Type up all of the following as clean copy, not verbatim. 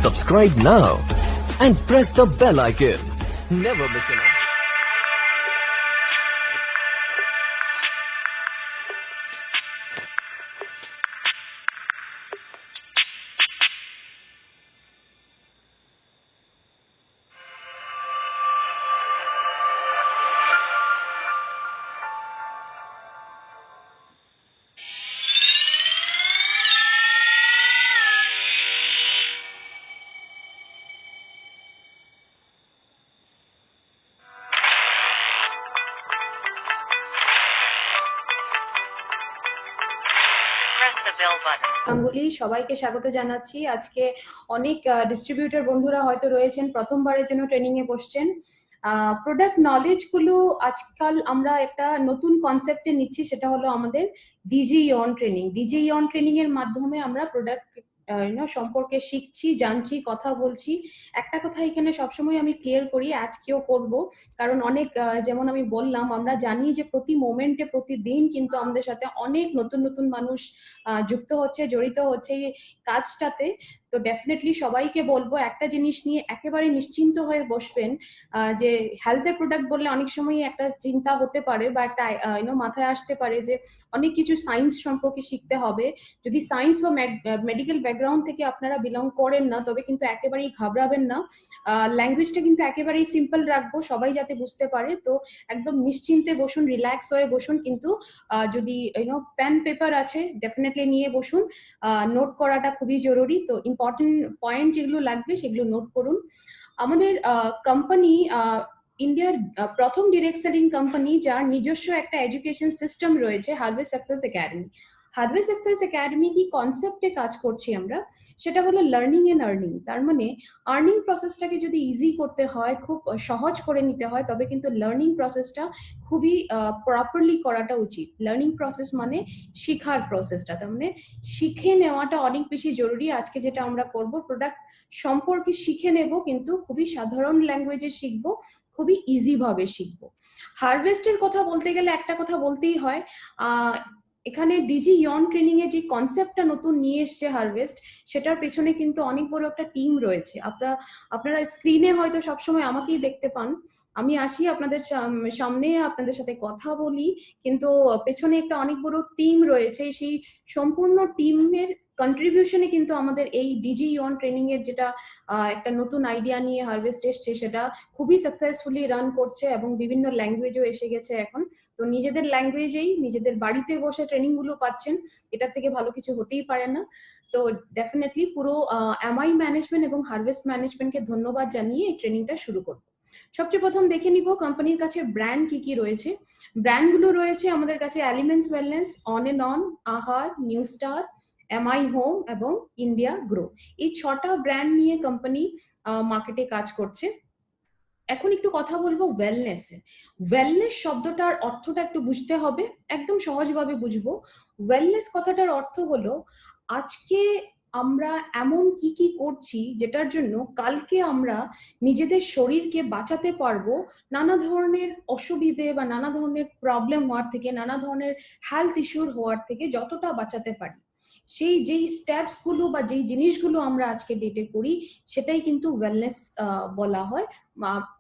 Subscribe now and press the bell icon. Never miss an update. Ganguly সবাইকে স্বাগত জানাচ্ছি। আজকে অনেক ডিস্ট্রিবিউটর বন্ধুরা হয়তো রয়েছেন প্রথমবারের জন্য ট্রেনিং এ বসছেন। প্রোডাক্ট নলেজ গুলো আজকাল আমরা একটা নতুন কনসেপ্টে নিচ্ছি, সেটা হলো আমাদের digi on training. Digi on training এর মাধ্যমে আমরা প্রোডাক্ট সম্পর্কে শিখছি, জানছি, কথা বলছি। একটা কথা এখানে সবসময় আমি ক্লিয়ার করি, আজকেও করব, কারণ অনেক যেমন আমি বললাম, আমরা জানি যে প্রতি মোমেন্টে প্রতিদিন কিন্তু আমাদের সাথে অনেক নতুন নতুন মানুষ যুক্ত হচ্ছে, জড়িত হচ্ছে এই কাজটাতে। তো ডেফিনেটলি সবাইকে বলবো একটা জিনিস নিয়ে একেবারে নিশ্চিন্ত হয়ে বসবেন, যে হেলথের প্রোডাক্ট বললে অনেক সময় একটা চিন্তা হতে পারে বা একটা মাথায় আসতে পারে যে অনেক কিছু সায়েন্স সম্পর্কে শিখতে হবে। যদি সায়েন্স বা মেডিকেল ব্যাকগ্রাউন্ড থেকে আপনারা বিলং করেন না, তবে কিন্তু একেবারেই ঘাবড়াবেন না। ল্যাঙ্গুয়েজটা কিন্তু একেবারেই সিম্পল রাখবো, সবাই যাতে বুঝতে পারে। তো একদম নিশ্চিন্তে বসুন, রিল্যাক্স হয়ে বসুন, কিন্তু যদি পেন পেপার আছে ডেফিনেটলি নিয়ে বসুন। নোট করাটা খুবই জরুরি। তো ইম্পর্টেন্ট পয়েন্ট যেগুলো লাগবে সেগুলো নোট করুন। আমাদের কোম্পানি ইন্ডিয়ার প্রথম ডিরেক্ট সেলিং কোম্পানি যার নিজস্ব একটা এডুকেশন সিস্টেম রয়েছে, harvest success academy. Harvest success academy কি কনসেপ্টে কাজ করছি আমরা, সেটা হলো লার্নিং এন্ড আর্নিং। তার মানে আর্নিং প্রসেসটাকে যদি ইজি করতে হয়, খুব সহজ করে নিতে হয়, তবে কিন্তু লার্নিং প্রসেসটা খুবই প্রপারলি করাটা উচিত। লার্নিং প্রসেস মানে শিখার প্রসেসটা, তার মানে শিখে নেওয়াটা অনেক বেশি জরুরি। আজকে যেটা আমরা করব, প্রোডাক্ট সম্পর্কে শিখে নেব, কিন্তু খুবই সাধারণ ল্যাঙ্গুয়েজে শিখবো, খুবই ইজি ভাবে শিখবো। হারভেস্টের কথা বলতে গেলে একটা কথা বলতেই হয়, এখানে ডিজি ইয়ন ট্রেনিং এ যে কনসেপ্টটা নতুন নিয়ে এসছে হারভেস্ট, সেটার পেছনে কিন্তু অনেক বড় একটা টিম রয়েছে। আপনারা স্ক্রিনে হয়তো সবসময় আমাকেই দেখতে পান, আমি আসি আপনাদের সামনে, আপনাদের সাথে কথা বলি, কিন্তু পেছনে একটা অনেক বড় টিম রয়েছে। সেই সম্পূর্ণ টিমের কন্ট্রিবিউশনে কিন্তু আমাদের এই ডিজি অন ট্রেনিং এর যেটা একটা নতুন আইডিয়া নিয়ে হারভেস্ট এসছে, সেটা খুবই সাকসেসফুলি রান করছে এবং বিভিন্ন ল্যাঙ্গুয়েজও এসে গেছে এখন। তো নিজেদের ল্যাঙ্গুয়েজেই নিজেদের বাড়িতে বসে ট্রেনিং গুলো পাচ্ছেন, এটার থেকে ভালো কিছু হতেই পারে না। তো ডেফিনেটলি পুরো এমআই ম্যানেজমেন্ট এবং হারভেস্ট ম্যানেজমেন্টকে ধন্যবাদ জানিয়ে এই ট্রেনিংটা শুরু করব। সবচেয়ে প্রথম দেখে নিব কোম্পানির কাছে ব্র্যান্ড কি কি রয়েছে। ব্র্যান্ডগুলো রয়েছে আমাদের কাছে elements wellness, on and on, Aahar, new star, MI home এবং ইন্ডিয়া গ্রো। এই 6টা ব্র্যান্ড নিয়ে কোম্পানি মার্কেটে কাজ করছে। এখন একটু কথা বলবো ওয়েলনেস এর। ওয়েলনেস শব্দটার অর্থটা একটু বুঝতে হবে, একদম সহজভাবে বুঝবো। ওয়েলনেস কথাটার অর্থ হলো আজকে আমরা এমন কি কি করছি যেটার জন্য কালকে আমরা নিজেদের শরীরকে বাঁচাতে পারবো নানা ধরনের অসুবিধে বা নানা ধরনের প্রবলেম হওয়ার থেকে, নানা ধরনের হেলথ ইস্যুর হওয়ার থেকে যতটা বাঁচাতে পারি, সেই যেই স্টেপস গুলো বা যেই জিনিসগুলো আমরা আজকে ডেটে করি, সেটাই কিন্তু ওয়েলনেস বলা হয়।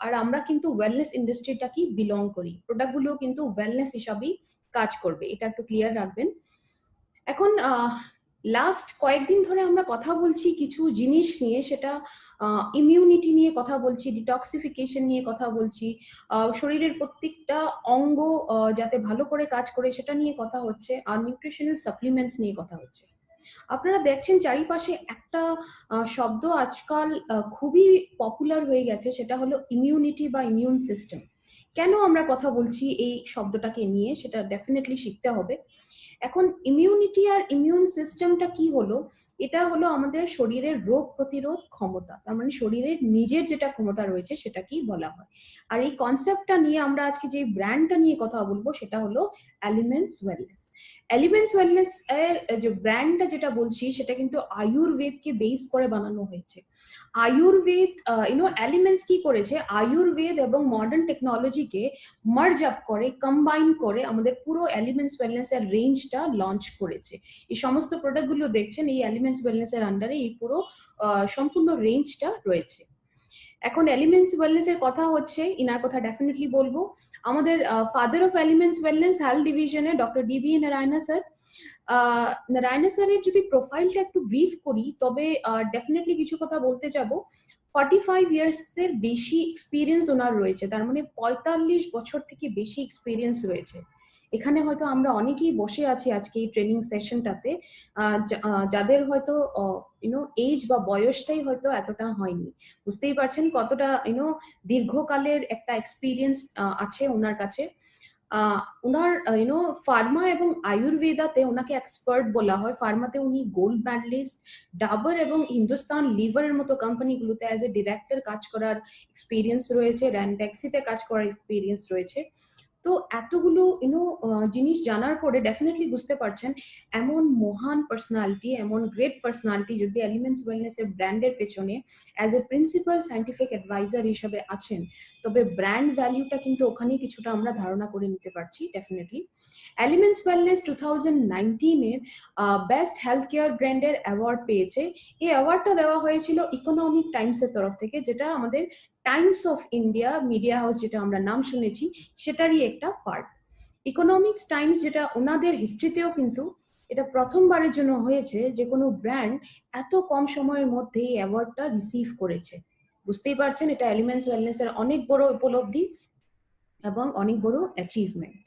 আর আমরা কিন্তু ওয়েলনেস ইন্ডাস্ট্রিটাকেই বিলং করি, প্রোডাক্টগুলো কিন্তু ওয়েলনেস হিসাবেই কাজ করবে, এটা একটু ক্লিয়ার রাখবেন। এখন লাস্ট কয়েকদিন ধরে আমরা কথা বলছি কিছু জিনিস নিয়ে, সেটা ইমিউনিটি নিয়ে কথা বলছি, ডিটক্সিফিকেশন নিয়ে কথা বলছি, শরীরের প্রত্যেকটা অঙ্গ যাতে ভালো করে কাজ করে সেটা নিয়ে কথা হচ্ছে, আর নিউট্রিশনাল সাপ্লিমেন্টস নিয়ে কথা হচ্ছে। আপনারা দেখছেন চারিপাশে একটা শব্দ আজকাল খুবই পপুলার হয়ে গেছে, সেটা হলো ইমিউনিটি বা ইমিউন সিস্টেম। কেন আমরা কথা বলছি এই শব্দটাকে নিয়ে, সেটা ডেফিনেটলি শিখতে হবে। এখন ইমিউনিটি আর ইমিউন সিস্টেমটা কি হলো, এটা হলো আমাদের শরীরের রোগ প্রতিরোধ ক্ষমতা, তার মানে শরীরের নিজের যেটা ক্ষমতা রয়েছে সেটাকেই বলা হয়। আর এই কনসেপ্টটা নিয়ে আমরা আজকে যে ব্র্যান্ডটা নিয়ে কথা বলবো সেটা হলো এলিমেন্টস ওয়েলনেস। এলিমেন্টস ওয়েলনেস এর যে ব্র্যান্ডটা যেটা বলছি, সেটা কিন্তু আয়ুর্বেদকে বেস করে বানানো হয়েছে। আয়ুর্বেদ এলিমেন্টস কি করেছে, আয়ুর্বেদ এবং মডার্ন টেকনোলজিকে মার্জ আপ করে, কম্বাইন করে আমাদের পুরো এলিমেন্টস ওয়েলনেস এর রেঞ্জটা লঞ্চ করেছে। এই সমস্ত প্রোডাক্টগুলো দেখছেন এই এলিমেন্টস এলিমেন্টস ওয়েলনেস এর আন্ডারে এই পুরো সম্পূর্ণ রেঞ্জটা রয়েছে। এখন এলিমেন্টস ওয়েলনেস এর কথা হচ্ছে, ইনার কথা ডেফিনেটলি বলবো, আমাদের father of elements wellness health ডিভিশনে doctor DB Narayana sir. Narayana স্যারের যদি প্রোফাইলটা একটু ব্রিফ করি তবে ডেফিনেটলি কিছু কথা বলতে যাব। 45 ইয়ার্স এর বেশি এক্সপিরিয়েন্স ওনার রয়েছে, তার মানে 45 বছর থেকে বেশি এক্সপিরিয়েন্স রয়েছে। এখানে হয়তো আমরা অনেকেই বসে আছি আজকে এই ট্রেনিং সেশনটাতে, যাদের হয়তো এজ বা বয়সটাই হয়তো এতটা হয়নি। বুঝতেই পারছেন কতটা দীর্ঘকালের একটা এক্সপিরিয়েন্স আছে ওনার কাছে। ওনার ফার্মা এবং আয়ুর্বেদাতে ওনাকে এক্সপার্ট বলা হয়। ফার্মাতে উনি গোল্ড মেডালিস্ট, ডাবর এবং হিন্দুস্তান লিভারের মতো কোম্পানিগুলোতে অ্যাজ এ ডিরেক্টর কাজ করার এক্সপিরিয়েন্স রয়েছে, র্যানট্যাক্সিতে কাজ করার এক্সপিরিয়েন্স রয়েছে। তো এতগুলো জিনিস জানার পরে ডেফিনেটলি বুঝতে পারছেন এমন মহান পার্সোনালিটি, এমন গ্রেট পার্সোনালিটি যদি এলিমেন্টস ওয়েলনেস এর ব্র্যান্ডের পেছনে as a principal scientific advisor হিসেবে আছেন, তবে ব্র্যান্ড ভ্যালুটা কিন্তু ওখানেই কিছুটা আমরা ধারণা করে নিতে পারছি ডেফিনেটলি। এলিমেন্টস ওয়েলনেস 2019 এর বেস্ট হেলথ কেয়ার ব্র্যান্ডের অ্যাওয়ার্ড পেয়েছে। এই অ্যাওয়ার্ডটা দেওয়া হয়েছিল ইকোনমিক টাইমস এর তরফ থেকে, যেটা আমাদের Times of India media house, যেটা আমরা নাম শুনেছি, সেটারই একটা পার্ট। ইকোনমিক্স টাইমস যেটা ওনাদের হিস্ট্রিতেও কিন্তু এটা প্রথমবারের জন্য হয়েছে যে কোনো ব্র্যান্ড এত কম সময়ের মধ্যে এই অ্যাওয়ার্ডটা রিসিভ করেছে। বুঝতেই পারছেন এটা এলিমেন্টস ওয়েলনেস এর অনেক বড় উপলব্ধি এবং অনেক বড় অ্যাচিভমেন্ট।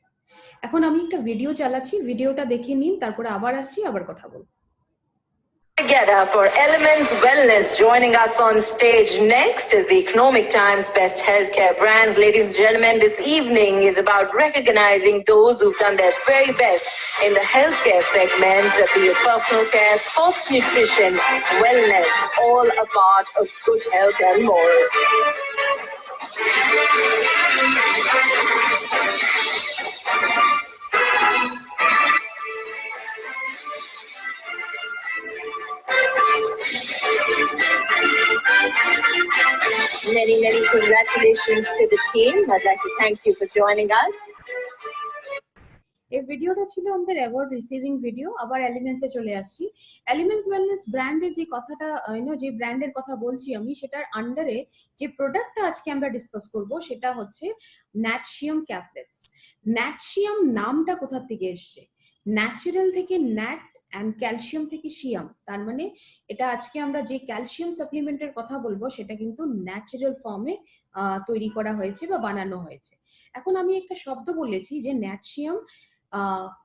এখন আমি একটা ভিডিও চালাচ্ছি, ভিডিওটা দেখে নিন, তারপরে আবার আসছি, আবার কথা বলবো। Together for Elements Wellness. Joining us on stage next is the Economic Times Best Healthcare Brands. Ladies and gentlemen, this evening is about recognizing those who've done their very best in the healthcare segment, be it personal care, sports nutrition, wellness, all a part of good health and more. Many, many congratulations to the team. I'd like to thank you for joining us. এই ভিডিওটা ছিল আমাদের award receiving video. আবার এলিমেন্টসে চলে আসছি। Elements wellness ব্র্যান্ডের যে কথাটা যে ব্র্যান্ডের কথা বলছি আমি, সেটার আন্ডারে যে প্রোডাক্টটা আজকে আমরা ডিসকাস করব সেটা হচ্ছে ন্যাটশিয়াম ক্যাপলেটস। ন্যাটশিয়াম নামটা কোথা থেকে এসছে? ন্যাচারাল থেকে ন্যাট অ্যান্ড ক্যালসিয়াম থেকে শিয়াম, তার মানে এটা আজকে আমরা যে ক্যালসিয়াম সাপ্লিমেন্টের কথা বলবো সেটা কিন্তু ন্যাচারাল ফর্মে তৈরি করা হয়েছে বা বানানো হয়েছে। এখন আমি একটা শব্দ বলেছি যে ন্যাটশিয়াম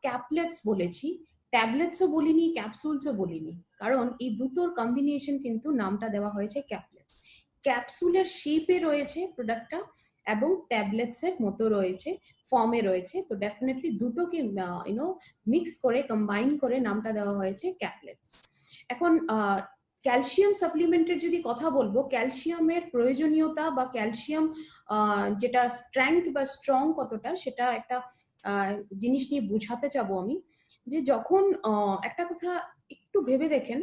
ক্যাপলেটস বলেছি, ট্যাবলেটসও বলিনি, ক্যাপসুলসও বলিনি, কারণ এই দুটোর কম্বিনেশন কিন্তু নামটা দেওয়া হয়েছে ক্যাপলেটস। ক্যাপসুলের শেপে রয়েছে প্রোডাক্টটা এবং ট্যাবলেটস এর মতো রয়েছে, ফর্মে রয়েছে। তো ডেফিনেটলি দুটোকে মিক্স করে কম্বাইন করে নামটা দেওয়া হয়েছে ক্যাপলেটস। এখন ক্যালসিয়াম সাপ্লিমেন্টের যদি কথা বলবো, ক্যালসিয়ামের প্রয়োজনীয়তা বা ক্যালসিয়াম যেটা স্ট্রেংথ বা স্ট্রং কতটা, সেটা একটা জিনিস নিয়ে বুঝাতে চাবো আমি। যে যখন একটা কথা একটু ভেবে দেখেন,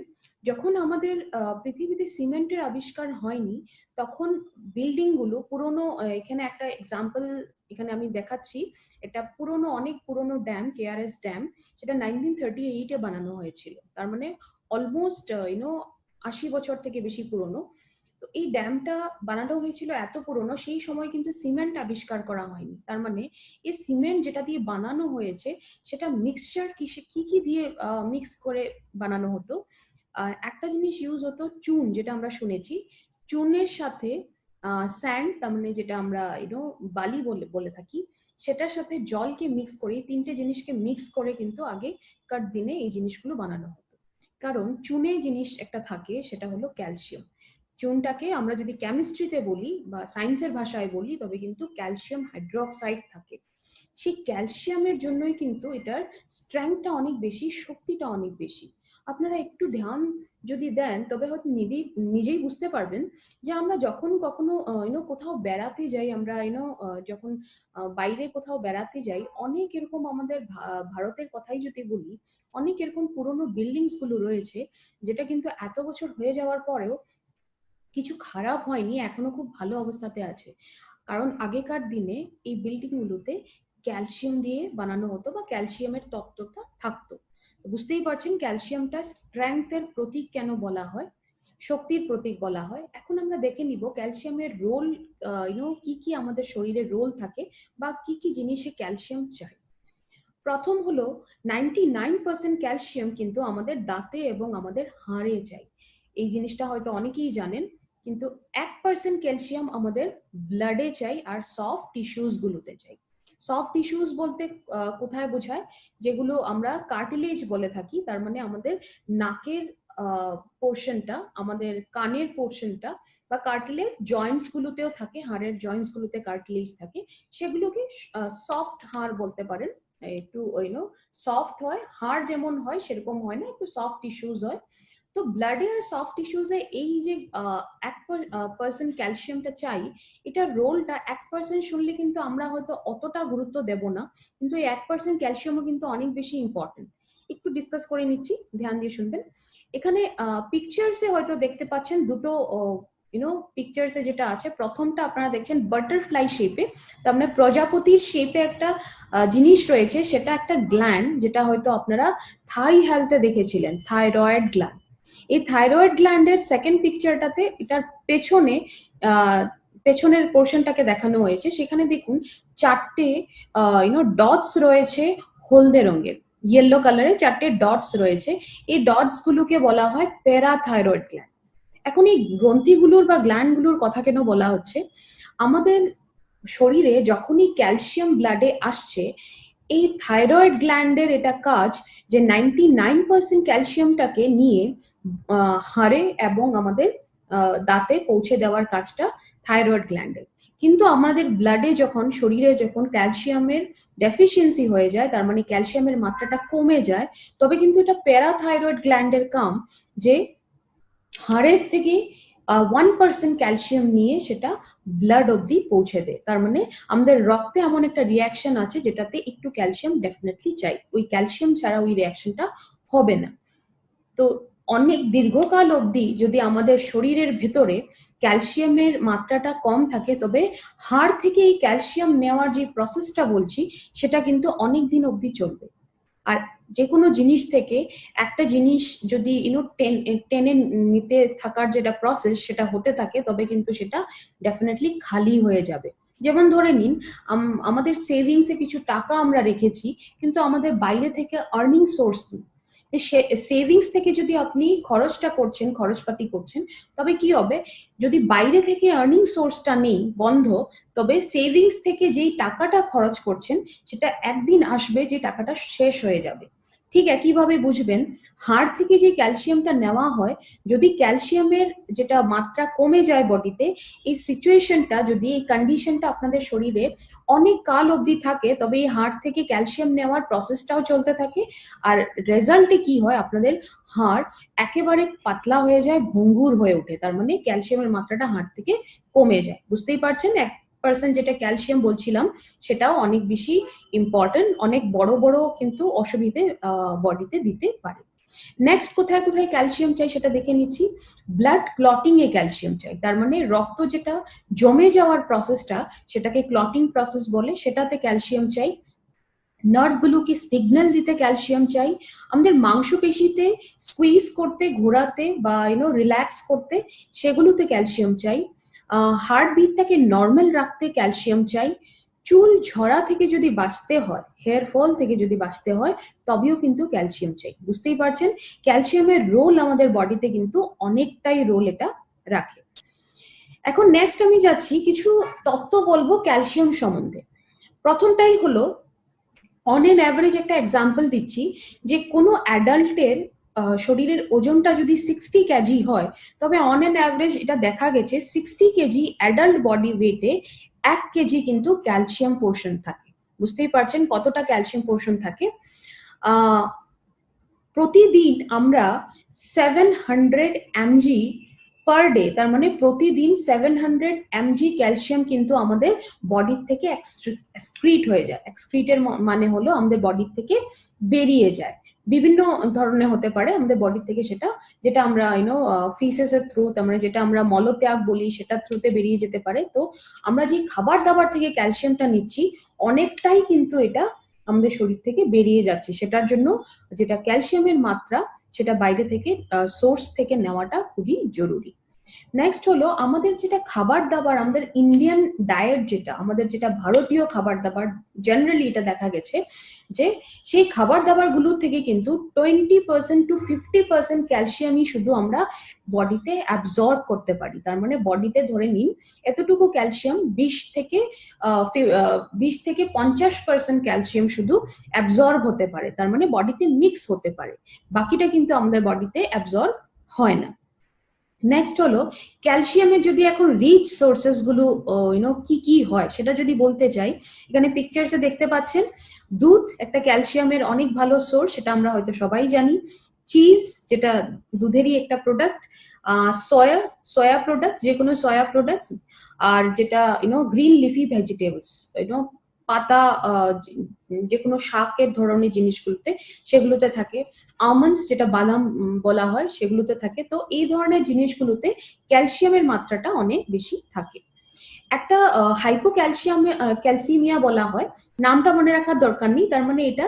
যখন আমাদের পৃথিবীতে সিমেন্টের আবিষ্কার হয়নি তখন বিল্ডিং গুলো পুরনো, এখানে একটা এক্সাম্পল এখানে আমি দেখাচ্ছি, এটা পুরনো, অনেক পুরনো ড্যাম, কেআরএস ড্যাম, সেটা 1938-এ বানানো হয়েছিল, তার মানে অলমোস্ট 80 বছর থেকে বেশি পুরনো। তো এই ড্যামটা বানানো হয়েছিল এত পুরনো, সেই সময় কিন্তু সিমেন্ট আবিষ্কার করা হয়নি। তার মানে এই সিমেন্ট যেটা দিয়ে বানানো হয়েছে সেটা মিক্সচার কি কি দিয়ে মিক্স করে বানানো হতো। একটা জিনিস ইউজ হতো চুন, যেটা আমরা শুনেছি, চুনের সাথে স্যান্ড, তার মানে যেটা আমরা বালি বলে থাকি, সেটার সাথে জলকে মিক্স করে, তিনটে জিনিসকে মিক্স করে কিন্তু আগেকার দিনে এই জিনিসগুলো বানানো হতো। কারণ চুনে জিনিস একটা থাকে, সেটা হলো ক্যালসিয়াম। চুনটাকে আমরা যদি কেমিস্ট্রিতে বলি বা সায়েন্সের ভাষায় বলি তবে কিন্তু ক্যালসিয়াম হাইড্রোক্সাইড থাকে। সেই ক্যালসিয়ামের জন্যই কিন্তু এটার স্ট্রেংথটা অনেক বেশি, শক্তিটা অনেক বেশি। আপনারা একটু ধ্যান যদি দেন তবে হয়তো নিজেই বুঝতে পারবেন যে আমরা যখন কখনো কোথাও বেড়াতে যাই, আমরা যখন বাইরে কোথাও বেড়াতে যাই, অনেক এরকম আমাদের ভারতের কথাই যদি বলি, অনেক এরকম পুরনো বিল্ডিংস গুলো রয়েছে যেটা কিন্তু এত বছর হয়ে যাওয়ার পরেও কিছু খারাপ হয়নি, এখনো খুব ভালো অবস্থাতে আছে। কারণ আগেকার দিনে এই বিল্ডিং গুলোতে ক্যালসিয়াম দিয়ে বানানো হতো বা ক্যালসিয়ামের তত্ত্বটা থাকতো। বুঝতেই পারছেন ক্যালসিয়ামটা স্ট্রেংথের প্রতীক কেন বলা হয়, শক্তির প্রতীক বলা হয়। এখন আমরা দেখে নিব ক্যালসিয়ামের রোল, কি কি আমাদের শরীরে রোল থাকে বা কি কি জিনিসে ক্যালসিয়াম চাই। প্রথম হলো 99% ক্যালসিয়াম কিন্তু আমাদের দাঁতে এবং আমাদের হাড়ে চাই। এই জিনিসটা হয়তো অনেকেই জানেন, কিন্তু 1% ক্যালসিয়াম আমাদের ব্লাডে চাই আর সফট টিস্যুস গুলোতে চাই। সফট টিস্যুস বলতে কোথায় বোঝায়, যেগুলো আমরা কার্টিলেজ বলে থাকি, তার মানে আমাদের নাকের পোর্শনটা, আমাদের কানের পোর্শনটা বা কার্টিলেজ জয়েন্টস গুলোতেও থাকে, হাড়ের জয়েন্টস গুলোতে কার্টিলেজ থাকে, সেগুলোকে সফট হাড় বলতে পারেন। একটু সফট হয়, হাড় যেমন হয় সেরকম হয় না, একটু সফট টিস্যুস হয়। তো ব্লাডে আর সফট টিস্যুসে এই যে 1% ক্যালসিয়ামটা চাই, এটার রোলটা 1% শুনলে কিন্তু আমরা হয়তো অতটা গুরুত্ব দেব না, কিন্তু এই 1% ক্যালসিয়ামও কিন্তু অনেক বেশি ইম্পর্টেন্ট। একটু ডিসকাস করে নিচ্ছি, ধ্যান দিয়ে শুনবেন। এখানে পিকচার্সে হয়তো দেখতে পাচ্ছেন দুটো পিকচার্সে যেটা আছে, প্রথমটা আপনারা দেখছেন বাটারফ্লাই শেপে, তার মানে প্রজাপতির শেপে একটা জিনিস রয়েছে, সেটা একটা গ্ল্যান্ড, যেটা হয়তো আপনারা থাই হেলথে দেখেছিলেন, থাইরয়েড গ্ল্যান্ড। এই থাইরয়েড গ্ল্যান্ডের সেকেন্ড পিকচারটাতে এটার পেছনে পেছনের পোর্শনটাকে দেখানো হয়েছে। সেখানে দেখুন চারটে ডটস রয়েছে হলদে রঙের, ইয়েলো কালারে চারটে ডটস রয়েছে। এই ডটস গুলোকে বলা হয় প্যারাথাইরয়েড গ্ল্যান্ড। এখন এই গ্রন্থিগুলোর বা গ্ল্যান্ডগুলোর কথা কেন বলা হচ্ছে, আমাদের শরীরে যখনই ক্যালসিয়াম ব্লাডে আসছে, এই থাইরয়েড গ্ল্যান্ডের এটা কাজ যে 99% ক্যালসিয়ামটাকে নিয়ে হাড়ে এবং আমাদের দাঁতে পৌঁছে দেওয়ার কাজটা থাইরয়েড গ্ল্যান্ডের। কিন্তু আমাদের ব্লাডে যখন, শরীরে যখন ক্যালসিয়ামের ডেফিসিয়েন্সি হয়ে যায়, তার মানে ক্যালসিয়ামের মাত্রাটা কমে যায়, তবে কিন্তু এটা প্যারাথাইরয়েড গ্ল্যান্ডের কাম যে হাড়ের থেকে 1% ক্যালসিয়াম নিয়ে সেটা ব্লাড অব্দি পৌঁছে দেয়। তার মানে আমাদের রক্তে এমন একটা রিয়াকশন আছে যেটাতে একটু ক্যালসিয়াম ডেফিনেটলি চাই, ওই ক্যালসিয়াম ছাড়া ওই রিয়াকশনটা হবে না। তো অনেক দীর্ঘকাল অবধি যদি আমাদের শরীরের ভেতরে ক্যালসিয়ামের মাত্রাটা কম থাকে, তবে হাড় থেকে এই ক্যালসিয়াম নেওয়ার যে প্রসেসটা বলছি, সেটা কিন্তু অনেক দিন অবধি চলবে। আর যে কোনো জিনিস থেকে একটা জিনিস যদি টেনে নিতে থাকার যেটা প্রসেস সেটা হতে থাকে, তবে কিন্তু সেটা ডেফিনেটলি খালি হয়ে যাবে। যেমন ধরে নিন, আমাদের সেভিংসে কিছু টাকা আমরা রেখেছি, কিন্তু আমাদের বাইরে থেকে আর্নিং সোর্স নেই। সেভিংস থেকে যদি আপনি খরচটা করছেন, খরচপাতি করছেন, তবে কি হবে, যদি বাইরে থেকে আর্নিং সোর্সটা নেই, বন্ধ, তবে সেভিংস থেকে যেই টাকাটা খরচ করছেন সেটা একদিন আসবে যে টাকাটা শেষ হয়ে যাবে। ঠিক একইভাবে বুঝবেন, হাড় থেকে যে ক্যালসিয়ামটা নেওয়া হয়, যদি ক্যালসিয়ামের যেটা মাত্রা কমে যায় বডিতে, এই সিচুয়েশনটা, যদি এই কন্ডিশনটা আপনাদের শরীরে অনেক কাল অবধি থাকে, তবে এই হাড় থেকে ক্যালসিয়াম নেওয়ার প্রসেসটাও চলতে থাকে। আর রেজাল্টে কি হয়, আপনাদের হাড় একেবারে পাতলা হয়ে যায়, ভঙ্গুর হয়ে ওঠে, তার মানে ক্যালসিয়ামের মাত্রাটা হাড় থেকে কমে যায়। বুঝতেই পারছেন, 1% যেটা ক্যালসিয়াম বলছিলাম সেটাও অনেক বেশি ইম্পর্টেন্ট, অনেক বড় বড় কিন্তু অসুবিধে বডিতে দিতে পারে। নেক্সট কোথায় কোথায় ক্যালসিয়াম চাই সেটা দেখে নিচ্ছি। ব্লাড ক্লটিং এ ক্যালসিয়াম চাই, তার মানে রক্ত যেটা জমে যাওয়ার প্রসেসটা, সেটাকে ক্লটিং প্রসেস বলে, সেটাতে ক্যালসিয়াম চাই। নার্ভ গুলোকে সিগন্যাল দিতে ক্যালসিয়াম চাই। আমাদের মাংসপেশিতে স্কুইজ করতে, ঘোরাতে বা রিল্যাক্স করতে, সেগুলোতে ক্যালসিয়াম চাই। হার্ট বিটটাকে নর্মাল রাখতে ক্যালসিয়াম চাই। চুল ঝরা থেকে যদি বাঁচতে হয়, হেয়ার ফল থেকে যদি বাঁচতে হয়, তবেও কিন্তু ক্যালসিয়াম চাই। বুঝতেই পারছেন ক্যালসিয়ামের রোল আমাদের বডিতে কিন্তু অনেকটাই রোল এটা রাখে। এখন নেক্সট আমি যাচ্ছি, কিছু তত্ত্ব বলবো ক্যালসিয়াম সম্বন্ধে। প্রথমটাই হলো, অন এন অ্যাভারেজ একটা এক্সাম্পল দিচ্ছি, যে কোনো অ্যাডাল্টের শরীরের ওজনটা যদি 60 কেজি হয়, তবে অন এন অ্যাভারেজ এটা দেখা গেছে 60 কেজি অ্যাডাল্ট বডি ওয়েটে 1 কেজি কিন্তু ক্যালসিয়াম পোর্শন থাকে। বুঝতেই পারছেন কতটা ক্যালসিয়াম পোর্শন থাকে। প্রতিদিন আমরা 700 mg পার ডে, তার মানে প্রতিদিন 700 mg ক্যালসিয়াম কিন্তু আমাদের বডির থেকে এক্সক্রিট হয়ে যায়। এক্সক্রিটের মানে হলো আমাদের বডির থেকে বেরিয়ে যায়, বিভিন্ন ধরনের হতে পারে আমাদের বডি থেকে, সেটা যেটা আমরা ফিসেস এর থ্রু, তার মানে যেটা আমরা মলত্যাগ বলি, সেটা থ্রুতে বেরিয়ে যেতে পারে। তো আমরা যে খাবার দাবার থেকে ক্যালসিয়ামটা নিচ্ছি, অনেকটাই কিন্তু এটা আমাদের শরীর থেকে বেরিয়ে যাচ্ছে, সেটার জন্য যেটা ক্যালসিয়ামের মাত্রা সেটা বাইরে থেকে সোর্স থেকে নেওয়াটা খুবই জরুরি। নেক্সট হলো আমাদের যেটা খাবার দাবার, আমাদের ইন্ডিয়ান ডায়েট, যেটা আমাদের যেটা ভারতীয় খাবার দাবার, জেনারেলি এটা দেখা গেছে যে সেই খাবার দাবার গুলো থেকে কিন্তু 20% to 50% ক্যালসিয়ামই শুধু আমরা বডিতে অ্যাবজর্ব করতে পারি। তার মানে বডিতে ধরে নিন এতটুকু ক্যালসিয়াম 20 থেকে 50% ক্যালসিয়াম শুধু অ্যাবজর্ব হতে পারে, তার মানে বডিতে মিক্স হতে পারে, বাকিটা কিন্তু আমাদের বডিতে অ্যাবজর্ব হয় না। নেক্সট হলো ক্যালসিয়ামের যদি এখন রিচ সোর্সেস গুলো কি কি হয় সেটা যদি বলতে চাই, এখানে পিকচার্সে দেখতে পাচ্ছেন দুধ একটা ক্যালসিয়ামের অনেক ভালো সোর্স, সেটা আমরা হয়তো সবাই জানি। চিজ, যেটা দুধেরই একটা প্রোডাক্ট। সয়া প্রোডাক্টস, যে কোনো সয়া প্রোডাক্টস। আর যেটা গ্রিন লিফি ভেজিটেবলস, পাতা, যে কোনো শাকের ধরনের জিনিসগুলোতে সেগুলোতে থাকে। আমন্ডস, যেটা বাদাম বলা হয়, সেগুলোতে থাকে। তো এই ধরনের জিনিসগুলোতে ক্যালসিয়ামের মাত্রাটা অনেক বেশি থাকে। একটা ক্যালসিমিয়া বলা হয়, নামটা মনে রাখার দরকার নেই। তার মানে এটা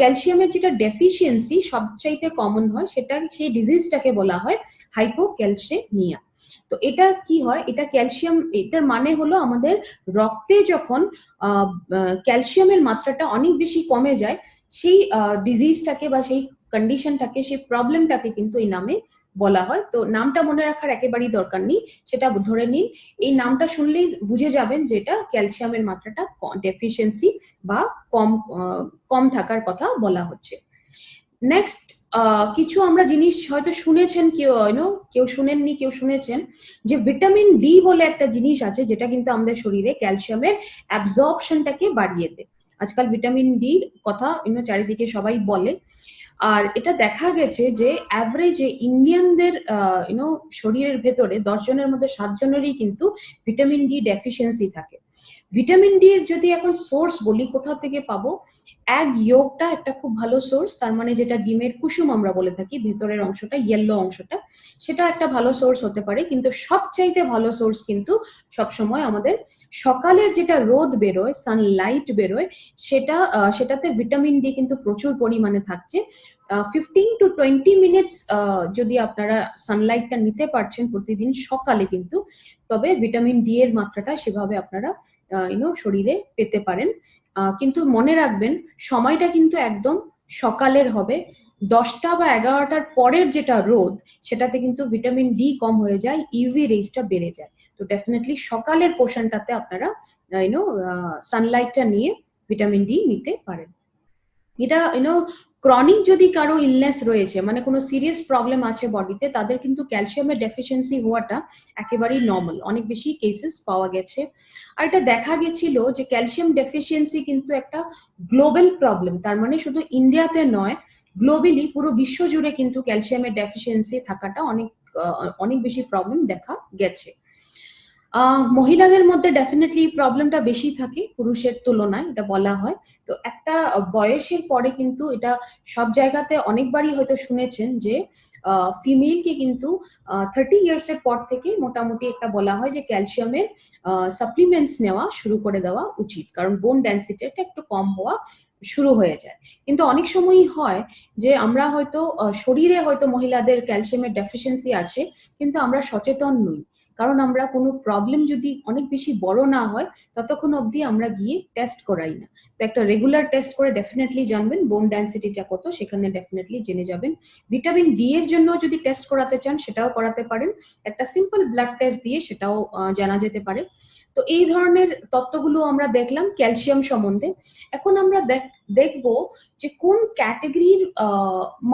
ক্যালসিয়ামের যেটা ডেফিসিয়েন্সি সবচাইতে কমন হয়, সেটা সেই ডিজিজটাকে বলা হয় হাইপোক্যালসেমিয়া। তো এটা কি হয়, এটা ক্যালসিয়াম, এটার মানে হলো আমাদের রক্তে যখন ক্যালসিয়ামের মাত্রাটা অনেক বেশি কমে যায়, সেই ডিজিজটাকে বা সেই কন্ডিশনটাকে, সেই প্রবলেমটাকে কিন্তু এই নামে বলা হয়। তো নামটা মনে রাখার একেবারেই দরকার নেই, সেটা ধরে নিন এই নামটা শুনলেই বুঝে যাবেন যে এটা ক্যালসিয়ামের মাত্রাটা ডেফিসিয়েন্সি বা কম থাকার কথা বলা হচ্ছে। নেক্সট কিছু আমরা জিনিস হয়তো শুনেছেন, কেউ শুনেননি, কেউ শুনেছেন, যে ভিটামিন ডি বলে একটা জিনিস আছে, যেটা কিন্তু আমাদের শরীরে ক্যালসিয়ামের অ্যাবজর্পশনটাকে বাড়িয়ে দেয়। আজকাল ভিটামিন ডির কথা চারিদিকে সবাই বলে। আর এটা দেখা গেছে যে অ্যাভারেজে ইন্ডিয়ানদের শরীরের ভেতরে 10 জনের মধ্যে 7 জনেরই কিন্তু ভিটামিন ডি ডেফিসিয়েন্সি থাকে। ভিটামিন ডি এর যদি এখন সোর্স বলি, কোথা থেকে পাবো, এগ ইয়োগটা একটা খুব ভালো সোর্স। তার মানে যেটা ডিমের কুসুম আমরা বলে থাকি, ভেতরের অংশটা, ইয়েলো অংশটা, সেটা একটা ভালো সোর্স হতে পারে। কিন্তু সবচাইতে ভালো সোর্স কিন্তু সবসময় আমাদের সকালের যেটা রোদ বেরোয়, সানলাইট বেরোয়, সেটাতে ভিটামিন ডি কিন্তু প্রচুর পরিমাণে থাকছে। 15 to 20 মিনিটস যদি আপনারা সানলাইটটা নিতে পারছেন প্রতিদিন সকালে, কিন্তু তবে ভিটামিন ডি এর মাত্রাটা সেভাবে আপনারা শরীরে পেতে পারেন। কিন্তু মনে রাখবেন সময়টা কিন্তু একদম সকালের হবে। 10টা বা 11টার পরের যেটা রোদ, সেটাতে কিন্তু ভিটামিন ডি কম হয়ে যায়, ইউভি রেজটা বেড়ে যায়। তো ডেফিনেটলি সকালের পোর্শনটাতে আপনারা সানলাইটটা নিয়ে ভিটামিন ডি নিতে পারেন। এটা ক্রনিক যদি কারো ইলনেস রয়েছে, মানে কোনো সিরিয়াস প্রবলেম আছে বডিতে, তাদের কিন্তু ক্যালসিয়ামের ডেফিসিয়েন্সি হওয়াটা একেবারেই নর্মাল, অনেক বেশি কেসেস পাওয়া গেছে। আর এটা দেখা গেছিল যে ক্যালসিয়াম ডেফিসিয়েন্সি কিন্তু একটা গ্লোবাল প্রবলেম, তার মানে শুধু ইন্ডিয়াতে নয়, গ্লোবালি পুরো বিশ্ব জুড়ে কিন্তু ক্যালসিয়ামের ডেফিসিয়েন্সি থাকাটা অনেক বেশি প্রবলেম দেখা গেছে। মহিলাদের মধ্যে ডেফিনেটলি প্রবলেমটা বেশি থাকে পুরুষের তুলনায়, এটা বলা হয়। তো একটা বয়সের পরে কিন্তু এটা সব জায়গাতে অনেকবারই হয়তো শুনেছেন যে ফিমেলকে কিন্তু 30 ইয়ার্সের পর থেকে মোটামুটি একটা বলা হয় যে ক্যালসিয়ামের সাপ্লিমেন্টস নেওয়া শুরু করে দেওয়া উচিত, কারণ বোন ডেন্সিটিটা একটু কম হওয়া শুরু হয়ে যায়। কিন্তু অনেক সময়ই হয় যে আমরা হয়তো শরীরে হয়তো মহিলাদের ক্যালসিয়ামের ডেফিসিয়েন্সি আছে, কিন্তু আমরা সচেতন নই, কারণ আমরা কোনো প্রবলেম যদি অনেক বেশি বড় না হয় ততক্ষণ অবধি আমরা গিয়ে টেস্ট করাই না। তো একটা রেগুলার টেস্ট করে ডেফিনেটলি জানবেন বোন ডেন্সিটিটা কত, সেখানে ডেফিনেটলি জেনে যাবেন। ভিটামিন ডি এর জন্য যদি টেস্ট করাতে চান সেটাও করাতে পারেন, একটা সিম্পল ব্লাড টেস্ট দিয়ে সেটাও জানা যেতে পারে। তো এই ধরনের তত্ত্বগুলো আমরা দেখলাম ক্যালসিয়াম সম্বন্ধে। এখন আমরা দেখব যে কোন ক্যাটাগরির